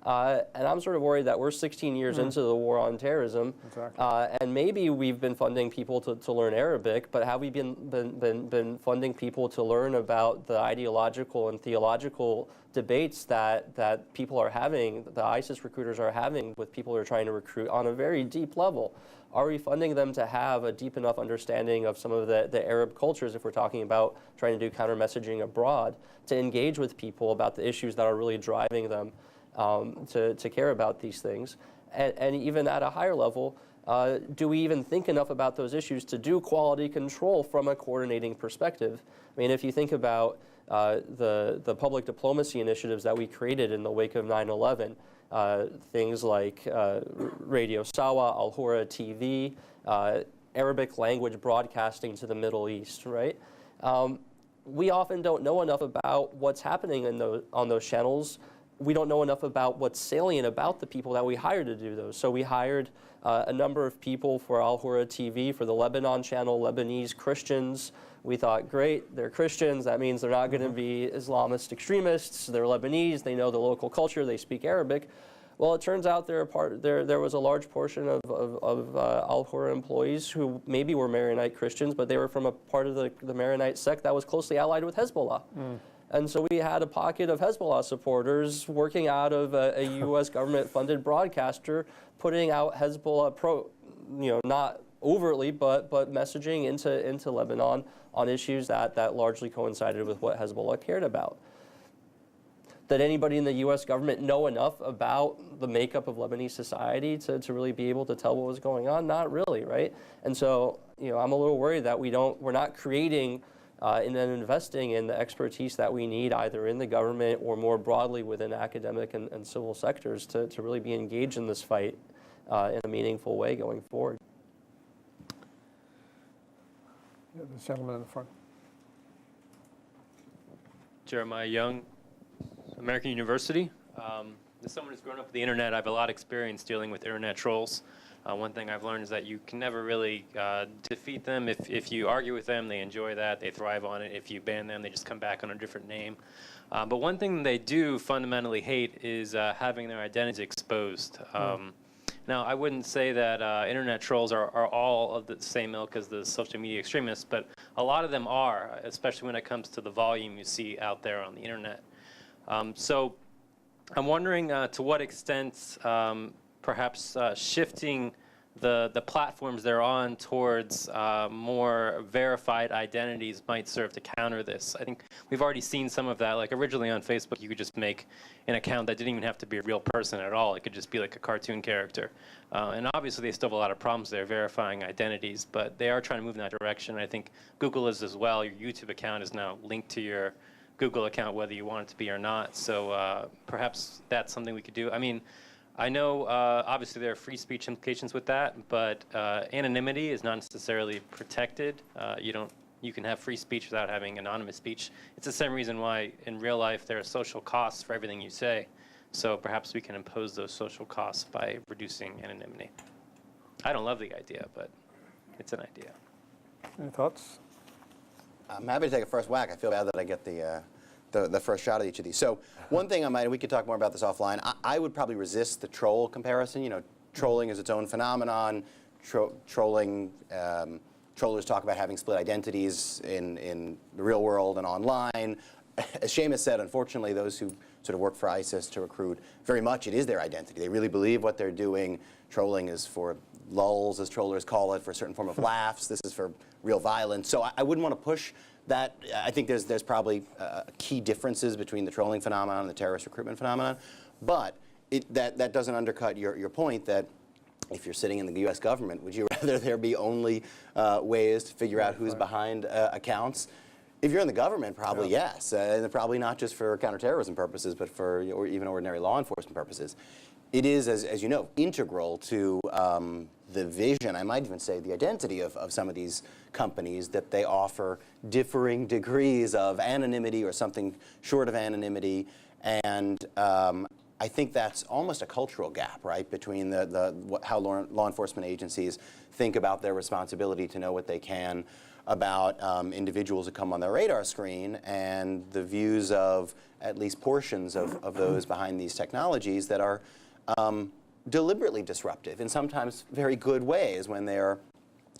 And I'm sort of worried that we're 16 years into the war on terrorism, and maybe we've been funding people to learn Arabic, but have we been funding people to learn about the ideological and theological debates that people are having, the ISIS recruiters are having with people who are trying to recruit on a very deep level? Are we funding them to have a deep enough understanding of some of the Arab cultures, if we're talking about trying to do counter messaging abroad, to engage with people about the issues that are really driving them to care about these things? And even at a higher level, do we even think enough about those issues to do quality control from a coordinating perspective? I mean, if you think about the public diplomacy initiatives that we created in the wake of 9/11, things like Radio Sawa, Al Hura TV, Arabic language broadcasting to the Middle East, right? We often don't know enough about what's happening on those channels. We don't know enough about what's salient about the people that we hired to do those. So we hired a number of people for Al Hura TV, for the Lebanon channel, Lebanese Christians. We thought, great, they're Christians. That means they're not going to be Islamist extremists. They're Lebanese. They know the local culture. They speak Arabic. Well, it turns out there was a large portion of Al Hura employees who maybe were Maronite Christians, but they were from a part of the Maronite sect that was closely allied with Hezbollah. And so we had a pocket of Hezbollah supporters working out of a U.S. government-funded broadcaster, putting out Hezbollah not overtly, but messaging into Lebanon on issues that largely coincided with what Hezbollah cared about. Did anybody in the U.S. government know enough about the makeup of Lebanese society to really be able to tell what was going on? Not really, right? And so, I'm a little worried that we're not creating and then investing in the expertise that we need either in the government or more broadly within academic and civil sectors to really be engaged in this fight in a meaningful way going forward. Yeah, this gentleman in the front. Jeremiah Young, American University. As someone who's grown up with the internet, I have a lot of experience dealing with internet trolls. One thing I've learned is that you can never really defeat them. If you argue with them, they enjoy that. They thrive on it. If you ban them, they just come back on a different name. But one thing they do fundamentally hate is having their identities exposed. Now, I wouldn't say that internet trolls are all of the same ilk as the social media extremists, but a lot of them are, especially when it comes to the volume you see out there on the internet. So I'm wondering to what extent perhaps shifting the platforms they're on towards more verified identities might serve to counter this. I think we've already seen some of that. Like originally on Facebook, you could just make an account that didn't even have to be a real person at all. It could just be like a cartoon character. And obviously they still have a lot of problems there verifying identities, but they are trying to move in that direction. I think Google is as well. Your YouTube account is now linked to your Google account, whether you want it to be or not. So perhaps that's something we could do. I mean, I know obviously there are free speech implications with that, but anonymity is not necessarily protected. You can have free speech without having anonymous speech. It's the same reason why in real life there are social costs for everything you say. So perhaps we can impose those social costs by reducing anonymity. I don't love the idea, but it's an idea. Any thoughts? I'm happy to take a first whack. I feel bad that I get the first shot at each of these. So one thing we could talk more about this offline. I would probably resist the troll comparison. You know, trolling is its own phenomenon. Trolling, trollers talk about having split identities in the real world and online. As Seamus said, unfortunately, those who sort of work for ISIS to recruit, very much it is their identity. They really believe what they're doing. Trolling is for lulz, as trollers call it, for a certain form of laughs. This is for real violence. So I wouldn't want to push that. I think there's probably key differences between the trolling phenomenon and the terrorist recruitment phenomenon. But that doesn't undercut your point that if you're sitting in the U.S. government, would you rather there be only ways to figure out who's behind accounts? If you're in the government, probably yes, and probably not just for counterterrorism purposes, but for or even ordinary law enforcement purposes. It is, as you know, integral to the vision, I might even say the identity of some of these companies, that they offer differing degrees of anonymity or something short of anonymity. And I think that's almost a cultural gap, right, between how law enforcement agencies think about their responsibility to know what they can about individuals who come on their radar screen and the views of at least portions of those behind these technologies that are deliberately disruptive in sometimes very good ways when they're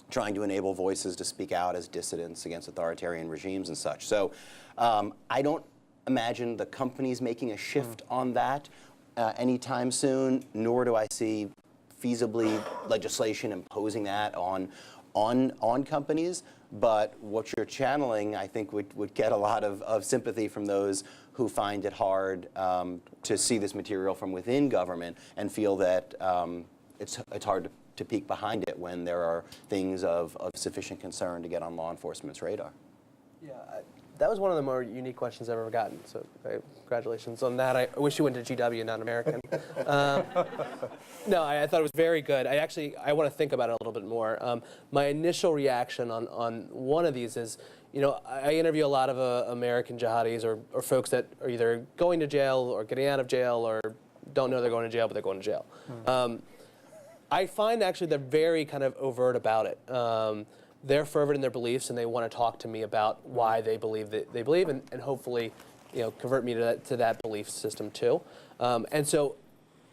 trying to enable voices to speak out as dissidents against authoritarian regimes and such. So I don't imagine the companies making a shift on that anytime soon, nor do I see feasibly legislation imposing that on companies. But what you're channeling, I think, would get a lot of sympathy from those who find it hard to see this material from within government and feel that it's hard to peek behind it when there are things of sufficient concern to get on law enforcement's radar. Yeah, that was one of the more unique questions I've ever gotten, so congratulations on that. I wish you went to GW, not American. No, I thought it was very good. I want to think about it a little bit more. My initial reaction on one of these is, you know, I interview a lot of American jihadis or folks that are either going to jail or getting out of jail or don't know they're going to jail, but they're going to jail. I find actually they're very kind of overt about it. They're fervent in their beliefs, and they want to talk to me about why they believe that they believe, and hopefully, you know, convert me to that belief system too. And so,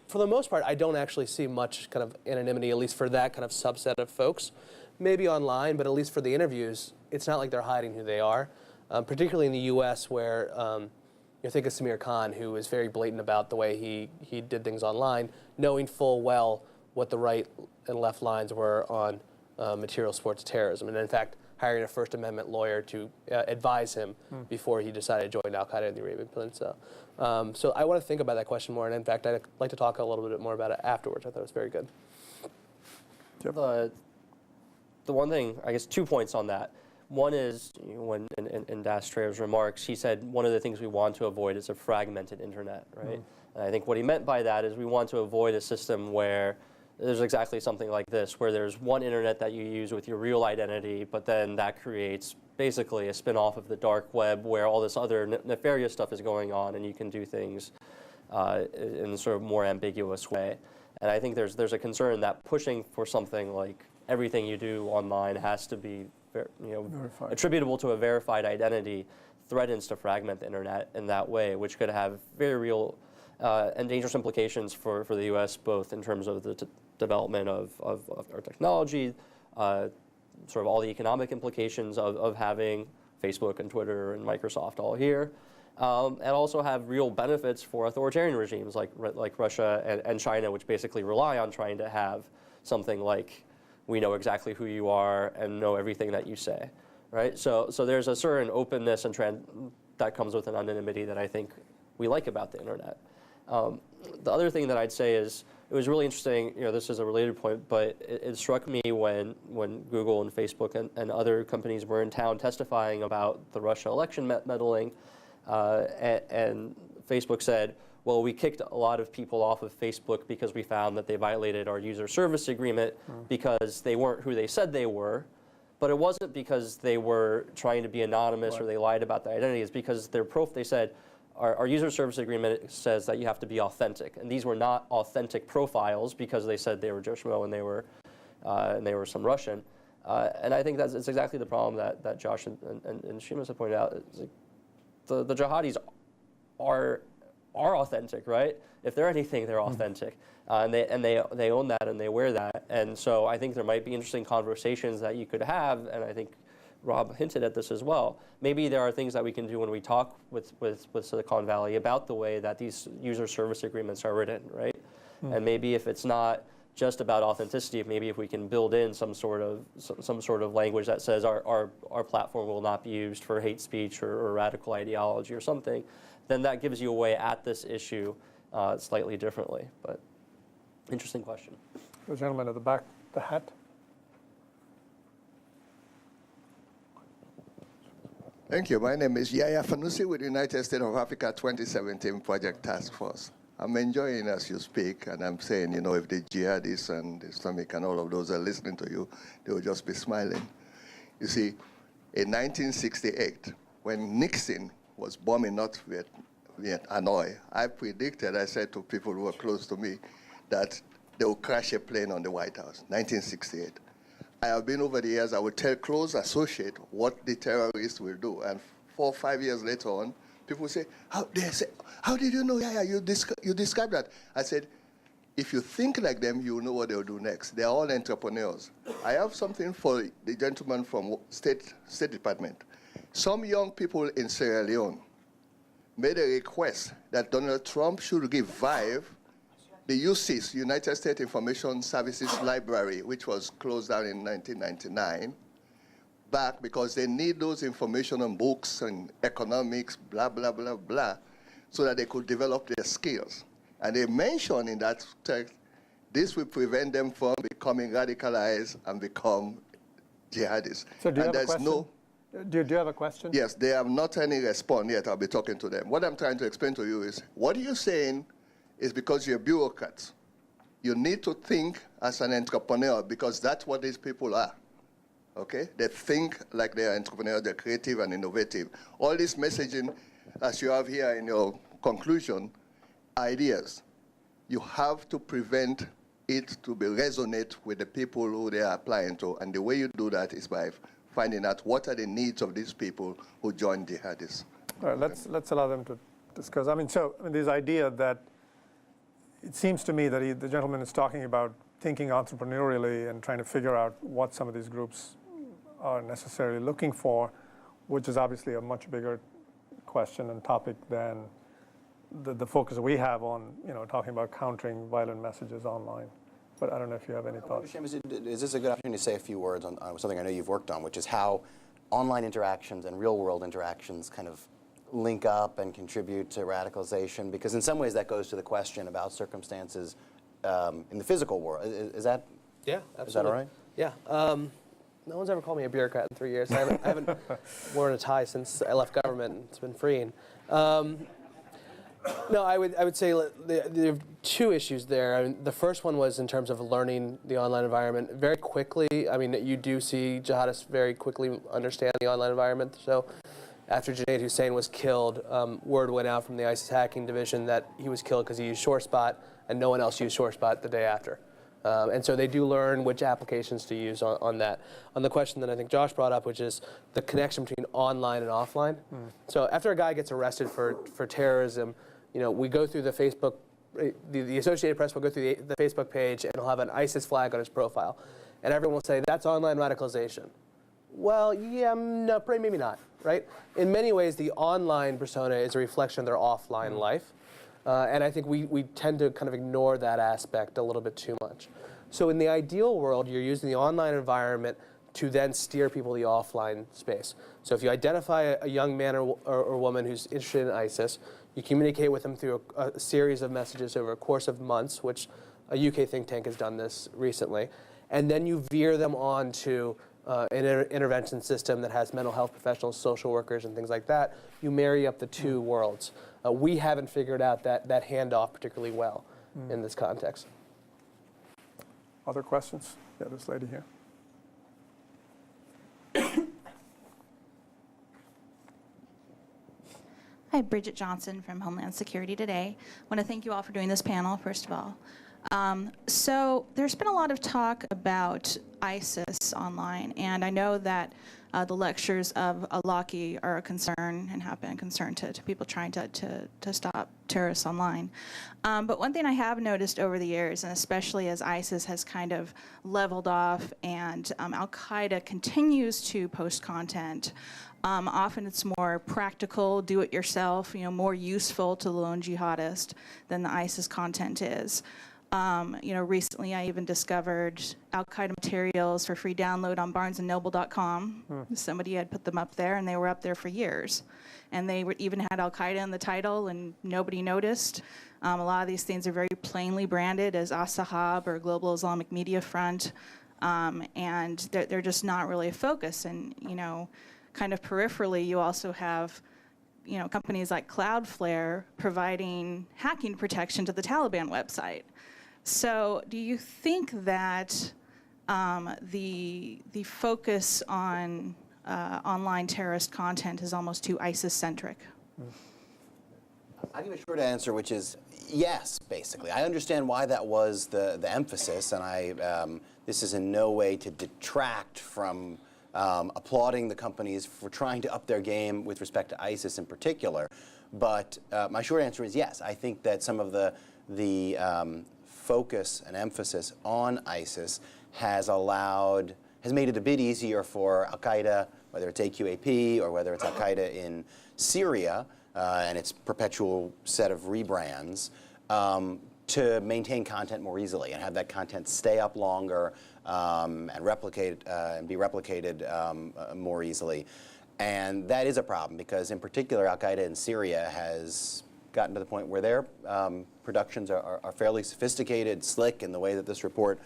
for the most part, I don't actually see much kind of anonymity, at least for that kind of subset of folks. Maybe online, but at least for the interviews, it's not like they're hiding who they are. Particularly in the U.S., where you think of Samir Khan, who is very blatant about the way he did things online, knowing full well what the right and left lines were on material supports terrorism, and in fact, hiring a First Amendment lawyer to advise him before he decided to join Al-Qaeda in the Arabian Peninsula. So I want to think about that question more, and in fact, I'd like to talk a little bit more about it afterwards. I thought it was very good. Yep. The one thing, I guess 2 points on that. One is, you know, when in Das Treyer's remarks, he said one of the things we want to avoid is a fragmented internet, right? And I think what he meant by that is we want to avoid a system where there's exactly something like this, where there's one internet that you use with your real identity, but then that creates basically a spin-off of the dark web where all this other nefarious stuff is going on, and you can do things in a sort of more ambiguous way. And I think there's a concern that pushing for something like everything you do online has to be, attributable to a verified identity threatens to fragment the internet in that way, which could have very real and dangerous implications for the U.S., both in terms of the development of our technology, sort of all the economic implications of having Facebook and Twitter and Microsoft all here, and also have real benefits for authoritarian regimes like Russia and China, which basically rely on trying to have something like, we know exactly who you are and know everything that you say, right? So there's a certain openness and that comes with an anonymity that I think we like about the internet. The other thing that I'd say is, it was really interesting, this is a related point, but it struck me when Google and Facebook and other companies were in town testifying about the Russia election meddling, and Facebook said, well, we kicked a lot of people off of Facebook because we found that they violated our user service agreement because they weren't who they said they were. But it wasn't because they were trying to be anonymous or they lied about their identity. It's because they said, our user service agreement says that you have to be authentic. And these were not authentic profiles because they said they were Joe Schmo and they were some Russian. And I think it's exactly the problem that Josh and Seamus have pointed out. It's like the jihadis are authentic, right? If they're anything, they're authentic, and they own that and they wear that. And so I think there might be interesting conversations that you could have, and I think Rob hinted at this as well. Maybe there are things that we can do when we talk with Silicon Valley about the way that these user service agreements are written, right? And maybe if it's not just about authenticity, maybe if we can build in some sort of language that says our platform will not be used for hate speech or radical ideology or something, then that gives you a way at this issue slightly differently. But interesting question. The gentleman at the back, the hat. Thank you. My name is Yaya Fanusi with the United States of Africa 2017 Project Task Force. I'm enjoying as you speak, and I'm saying, if the jihadis and the Islamic and all of those are listening to you, they will just be smiling. You see, in 1968, when Nixon was bombing North Hanoi, I said to people who were close to me that they would crash a plane on the White House, 1968. I have been over the years, I would tell close associates what the terrorists will do. And 4 or 5 years later on, people say, how did you know? Yeah, you described that. I said, if you think like them, you know what they'll do next. They're all entrepreneurs. I have something for the gentleman from State Department. Some young people in Sierra Leone made a request that Donald Trump should give VIVE the USIS, United States Information Services Library, which was closed down in 1999, back because they need those information on books and economics, blah, blah, blah, blah, so that they could develop their skills. And they mentioned in that text, this will prevent them from becoming radicalized and become jihadis. So do you have a question? Do you have a question? Yes, they have not any response yet. I'll be talking to them. What I'm trying to explain to you is, what you're saying is because you're bureaucrats. You need to think as an entrepreneur because that's what these people are, okay? They think like they're entrepreneurs, they're creative and innovative. All this messaging, as you have here in your conclusion, ideas, you have to prevent it to be resonate with the people who they are applying to, and the way you do that is by finding out what are the needs of these people who join jihadis. All right, let's allow them to discuss. This idea that it seems to me that the gentleman is talking about thinking entrepreneurially and trying to figure out what some of these groups are necessarily looking for, which is obviously a much bigger question and topic than the focus we have on, talking about countering violent messages online. But I don't know if you have any thoughts. Seamus, is this a good opportunity to say a few words on something I know you've worked on, which is how online interactions and real-world interactions kind of link up and contribute to radicalization? Because in some ways that goes to the question about circumstances in the physical world. Is that? Yeah, absolutely. Is that all right? Yeah. No one's ever called me a bureaucrat in 3 years. I haven't worn a tie since I left government. It's been freeing. No, I would say there are two issues there. The first one was in terms of learning the online environment very quickly. You do see jihadists very quickly understand the online environment. So after Junaid Hussain was killed, word went out from the ISIS hacking division that he was killed because he used SureSpot, and no one else used SureSpot the day after. And so they do learn which applications to use on that. On the question that I think Josh brought up, which is the connection between online and offline. So after a guy gets arrested for terrorism, we go through the Facebook, the Associated Press will go through the Facebook page and he'll have an ISIS flag on his profile. And everyone will say, that's online radicalization. Well, yeah, no, maybe not, right? In many ways, the online persona is a reflection of their offline life. And I think we tend to kind of ignore that aspect a little bit too much. So in the ideal world, you're using the online environment to then steer people to the offline space. So if you identify a young man or woman who's interested in ISIS, you communicate with them through a series of messages over a course of months, which a UK think tank has done this recently, and then you veer them on to an intervention system that has mental health professionals, social workers, and things like that. You marry up the two worlds. We haven't figured out that handoff particularly well in this context. Other questions? Yeah, this lady here. Hi, Bridget Johnson from Homeland Security Today. I want to thank you all for doing this panel, first of all. So there's been a lot of talk about ISIS online, and I know that the lectures of Alaki are a concern and have been a concern to people trying to stop terrorists online. But one thing I have noticed over the years, and especially as ISIS has kind of leveled off and Al-Qaeda continues to post content, often it's more practical, do-it-yourself, more useful to the lone jihadist than the ISIS content is. Recently I even discovered Al-Qaeda materials for free download on barnesandnoble.com. Somebody had put them up there, and they were up there for years. And they even had Al-Qaeda in the title, and nobody noticed. A lot of these things are very plainly branded as As-Sahab or Global Islamic Media Front, and they're just not really a focus. And, kind of peripherally, you also have companies like Cloudflare providing hacking protection to the Taliban website. So do you think that the focus on online terrorist content is almost too ISIS-centric? I'll give a short answer, which is yes, basically. I understand why that was the emphasis, and this is in no way to detract from applauding the companies for trying to up their game with respect to ISIS in particular. But my short answer is yes. I think that some of the focus and emphasis on ISIS has made it a bit easier for Al-Qaeda, whether it's AQAP or whether it's Al-Qaeda in Syria and its perpetual set of rebrands, to maintain content more easily and have that content stay up longer and be replicated more easily. And that is a problem because, in particular, Al-Qaeda in Syria has gotten to the point where their productions are fairly sophisticated, slick in the way that this report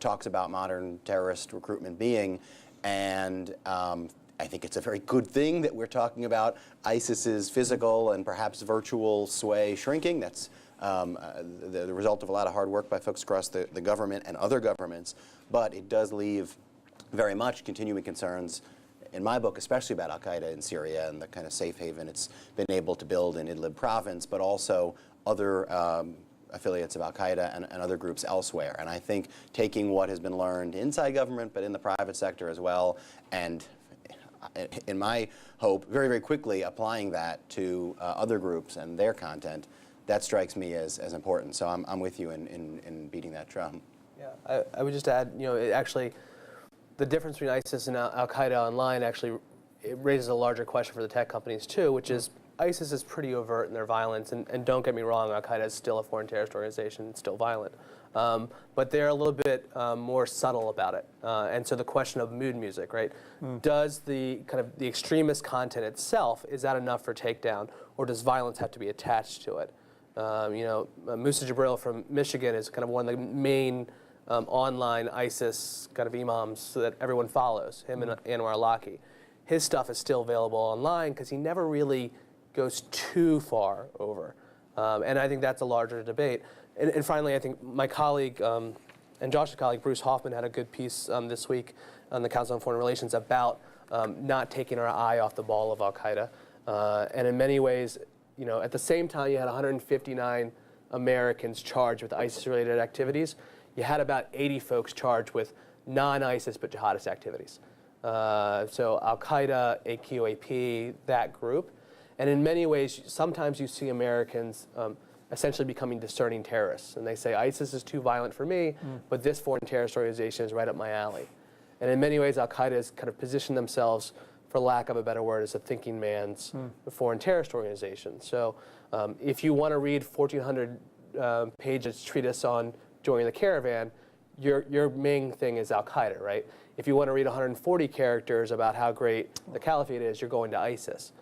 talks about modern terrorist recruitment being. And I think it's a very good thing that we're talking about ISIS's physical and perhaps virtual sway shrinking. That's the result of a lot of hard work by folks across the government and other governments. But it does leave very much continuing concerns, in my book, especially about Al-Qaeda in Syria and the kind of safe haven it's been able to build in Idlib province, but also other affiliates of Al-Qaeda and other groups elsewhere. And I think taking what has been learned inside government, but in the private sector as well, and in my hope, very, very quickly applying that to other groups and their content, that strikes me as important. So I'm with you in beating that drum. Yeah, I would just add, the difference between ISIS and Al-Qaeda online actually it raises a larger question for the tech companies too, which is ISIS is pretty overt in their violence, and don't get me wrong, Al-Qaeda is still a foreign terrorist organization, it's still violent. But they're a little bit more subtle about it. And so the question of mood music, right? Does the the extremist content itself, is that enough for takedown, or does violence have to be attached to it? Musa Jibril from Michigan is kind of one of the main online ISIS kind of imams that everyone follows, him and Anwar Alaki. His stuff is still available online because he never really goes too far over. And I think that's a larger debate. And finally, I think my colleague, and Josh's colleague, Bruce Hoffman, had a good piece this week on the Council on Foreign Relations about not taking our eye off the ball of Al-Qaeda. And in many ways, at the same time you had 159 Americans charged with ISIS-related activities, you had about 80 folks charged with non-ISIS but jihadist activities. So Al-Qaeda, AQAP, that group. And in many ways, sometimes you see Americans essentially becoming discerning terrorists. And they say, ISIS is too violent for me, but this foreign terrorist organization is right up my alley. And in many ways, Al-Qaeda has kind of positioned themselves, for lack of a better word, as a thinking man's foreign terrorist organization. So if you want to read 1,400 pages treatise on joining the caravan, your main thing is Al-Qaeda, right? If you want to read 140 characters about how great the caliphate is, you're going to ISIS.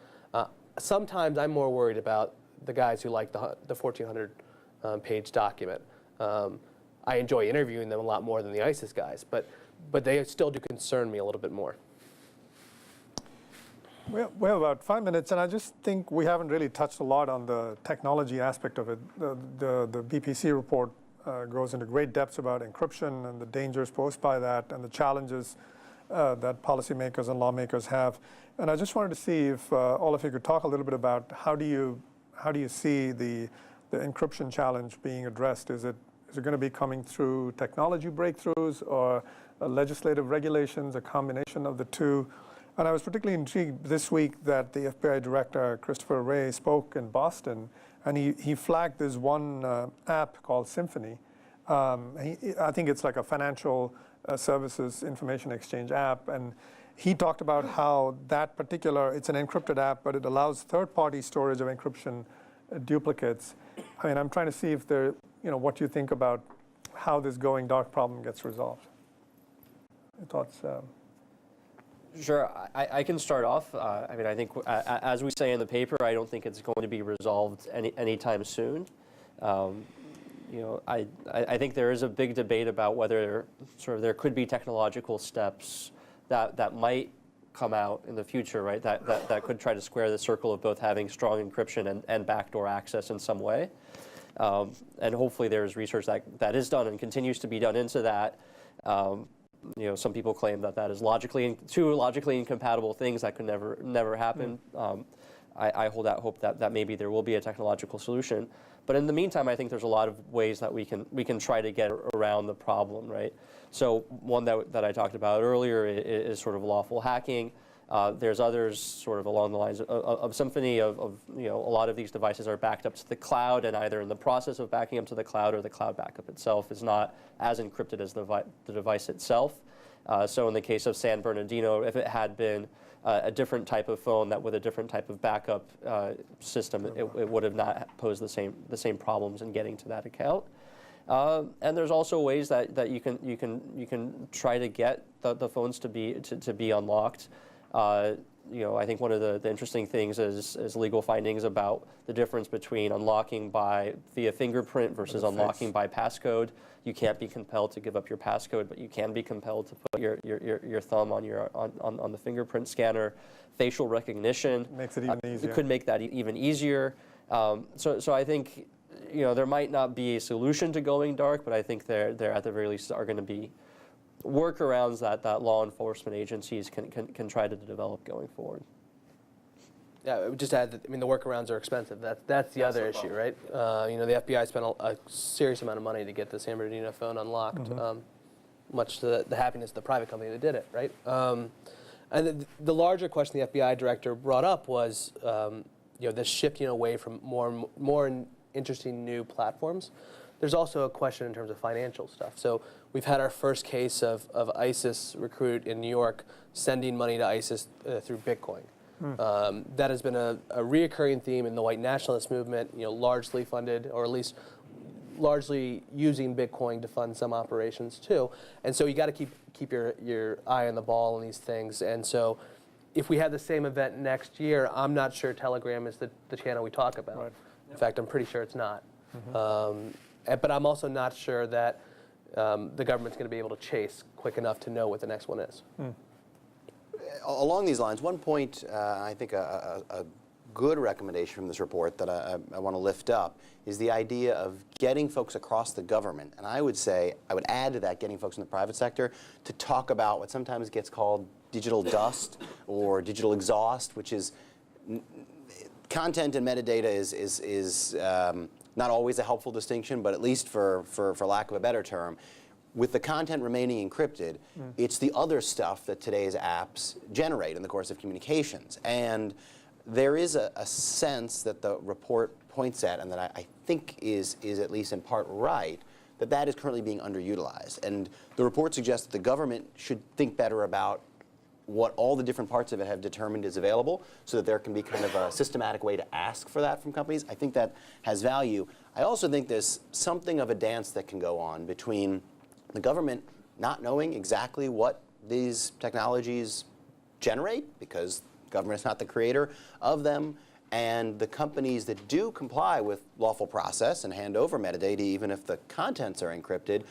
Sometimes I'm more worried about the guys who like the 1,400-page document. I enjoy interviewing them a lot more than the ISIS guys, but they still do concern me a little bit more. We have about 5 minutes, and I just think we haven't really touched a lot on the technology aspect of it. The BPC report goes into great depths about encryption and the dangers posed by that and the challenges that policymakers and lawmakers have. And I just wanted to see if all of you could talk a little bit about how do you see the encryption challenge being addressed? Is it going to be coming through technology breakthroughs or legislative regulations, a combination of the two? And I was particularly intrigued this week that the FBI director, Christopher Wray, spoke in Boston, and he flagged this one app called Symphony. I think it's like a financial services information exchange app, and he talked about how that particular, it's an encrypted app, but it allows third-party storage of encryption duplicates. I mean, I'm trying to see if there, what you think about how this going dark problem gets resolved. Your thoughts? Sure, I can start off. I mean, I think as we say in the paper, I don't think it's going to be resolved anytime soon. I think there is a big debate about whether there could be technological steps that might come out in the future, right? That could try to square the circle of both having strong encryption and backdoor access in some way. And hopefully there's research that is done and continues to be done into that. Some people claim that is two logically incompatible things that could never happen. I hold out hope that maybe there will be a technological solution. But in the meantime, I think there's a lot of ways that we can try to get around the problem, right? So one that I talked about earlier is sort of lawful hacking. There's others sort of along the lines of Symphony of a lot of these devices are backed up to the cloud, and either in the process of backing up to the cloud or the cloud backup itself is not as encrypted as the device itself. So in the case of San Bernardino, if it had been a different type of phone that with a different type of backup system, it would have not posed the same problems in getting to that account. And there's also ways that you can try to get the phones to be unlocked. I think one of the interesting things is legal findings about the difference between unlocking via fingerprint versus unlocking by passcode. You can't be compelled to give up your passcode, but you can be compelled to put your thumb on the fingerprint scanner. Facial recognition makes it even easier. It could make that even easier. So I think there might not be a solution to going dark, but I think there at the very least are going to be workarounds that law enforcement agencies can try to develop going forward. Yeah, I would just add that, the workarounds are expensive. That's the other issue, right? The FBI spent a serious amount of money to get the San Bernardino phone unlocked, much to the happiness of the private company that did it, right? And the larger question the FBI director brought up was, this shifting away from more interesting new platforms. There's also a question in terms of financial stuff. So we've had our first case of ISIS recruit in New York sending money to ISIS through Bitcoin. That has been a reoccurring theme in the white nationalist movement, largely funded, or at least largely using Bitcoin to fund some operations too. And so you got to keep your eye on the ball on these things. And so if we have the same event next year, I'm not sure Telegram is the channel we talk about. Right. In fact, I'm pretty sure it's not. But I'm also not sure that the government's going to be able to chase quick enough to know what the next one is. Along these lines, one point I think a good recommendation from this report that I want to lift up is the idea of getting folks across the government, and I would add to that getting folks in the private sector to talk about what sometimes gets called digital dust or digital exhaust, which is content and metadata is not always a helpful distinction, but at least for lack of a better term, with the content remaining encrypted, it's the other stuff that today's apps generate in the course of communications. And there is a sense that the report points at, and that I think is at least in part right, that is currently being underutilized. And the report suggests that the government should think better about what all the different parts of it have determined is available, so that there can be kind of a systematic way to ask for that from companies. I think that has value. I also think there's something of a dance that can go on between the government not knowing exactly what these technologies generate, because government is not the creator of them, and the companies that do comply with lawful process and hand over metadata, even if the contents are encrypted,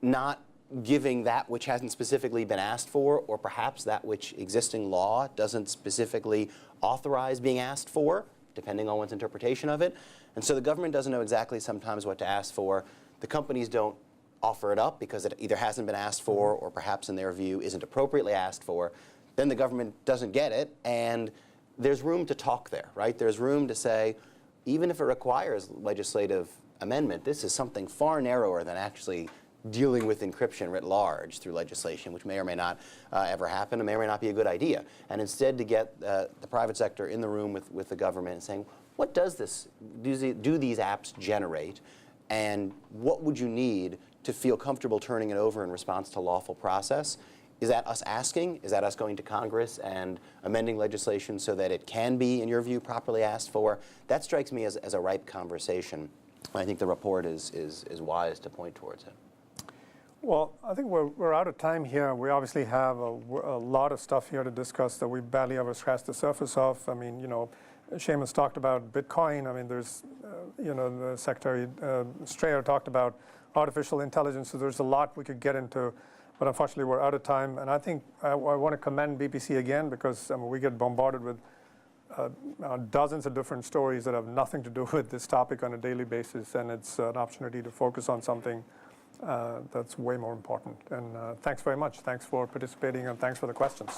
not giving that which hasn't specifically been asked for, or perhaps that which existing law doesn't specifically authorize being asked for, depending on one's interpretation of it. And so the government doesn't know exactly sometimes what to ask for. The companies don't offer it up because it either hasn't been asked for, or perhaps in their view isn't appropriately asked for. Then the government doesn't get it, and there's room to talk there, right? There's room to say, even if it requires legislative amendment, this is something far narrower than actually dealing with encryption writ large through legislation, which may or may not ever happen, and may or may not be a good idea. And instead to get the private sector in the room with the government and saying, what does this, do these apps generate, and what would you need to feel comfortable turning it over in response to lawful process? Is that us asking? Is that us going to Congress and amending legislation so that it can be, in your view, properly asked for? That strikes me as a ripe conversation. I think the report is wise to point towards it. Well, I think we're out of time here. We obviously have a lot of stuff here to discuss that we barely ever scratched the surface of. I mean, you know, Seamus talked about Bitcoin. I mean, there's, you know, the Secretary Strayer talked about artificial intelligence. So there's a lot we could get into, but unfortunately we're out of time. And I think I want to commend BPC again, because we get bombarded with dozens of different stories that have nothing to do with this topic on a daily basis, and it's an opportunity to focus on something that's way more important. And thanks very much. Thanks for participating, and thanks for the questions.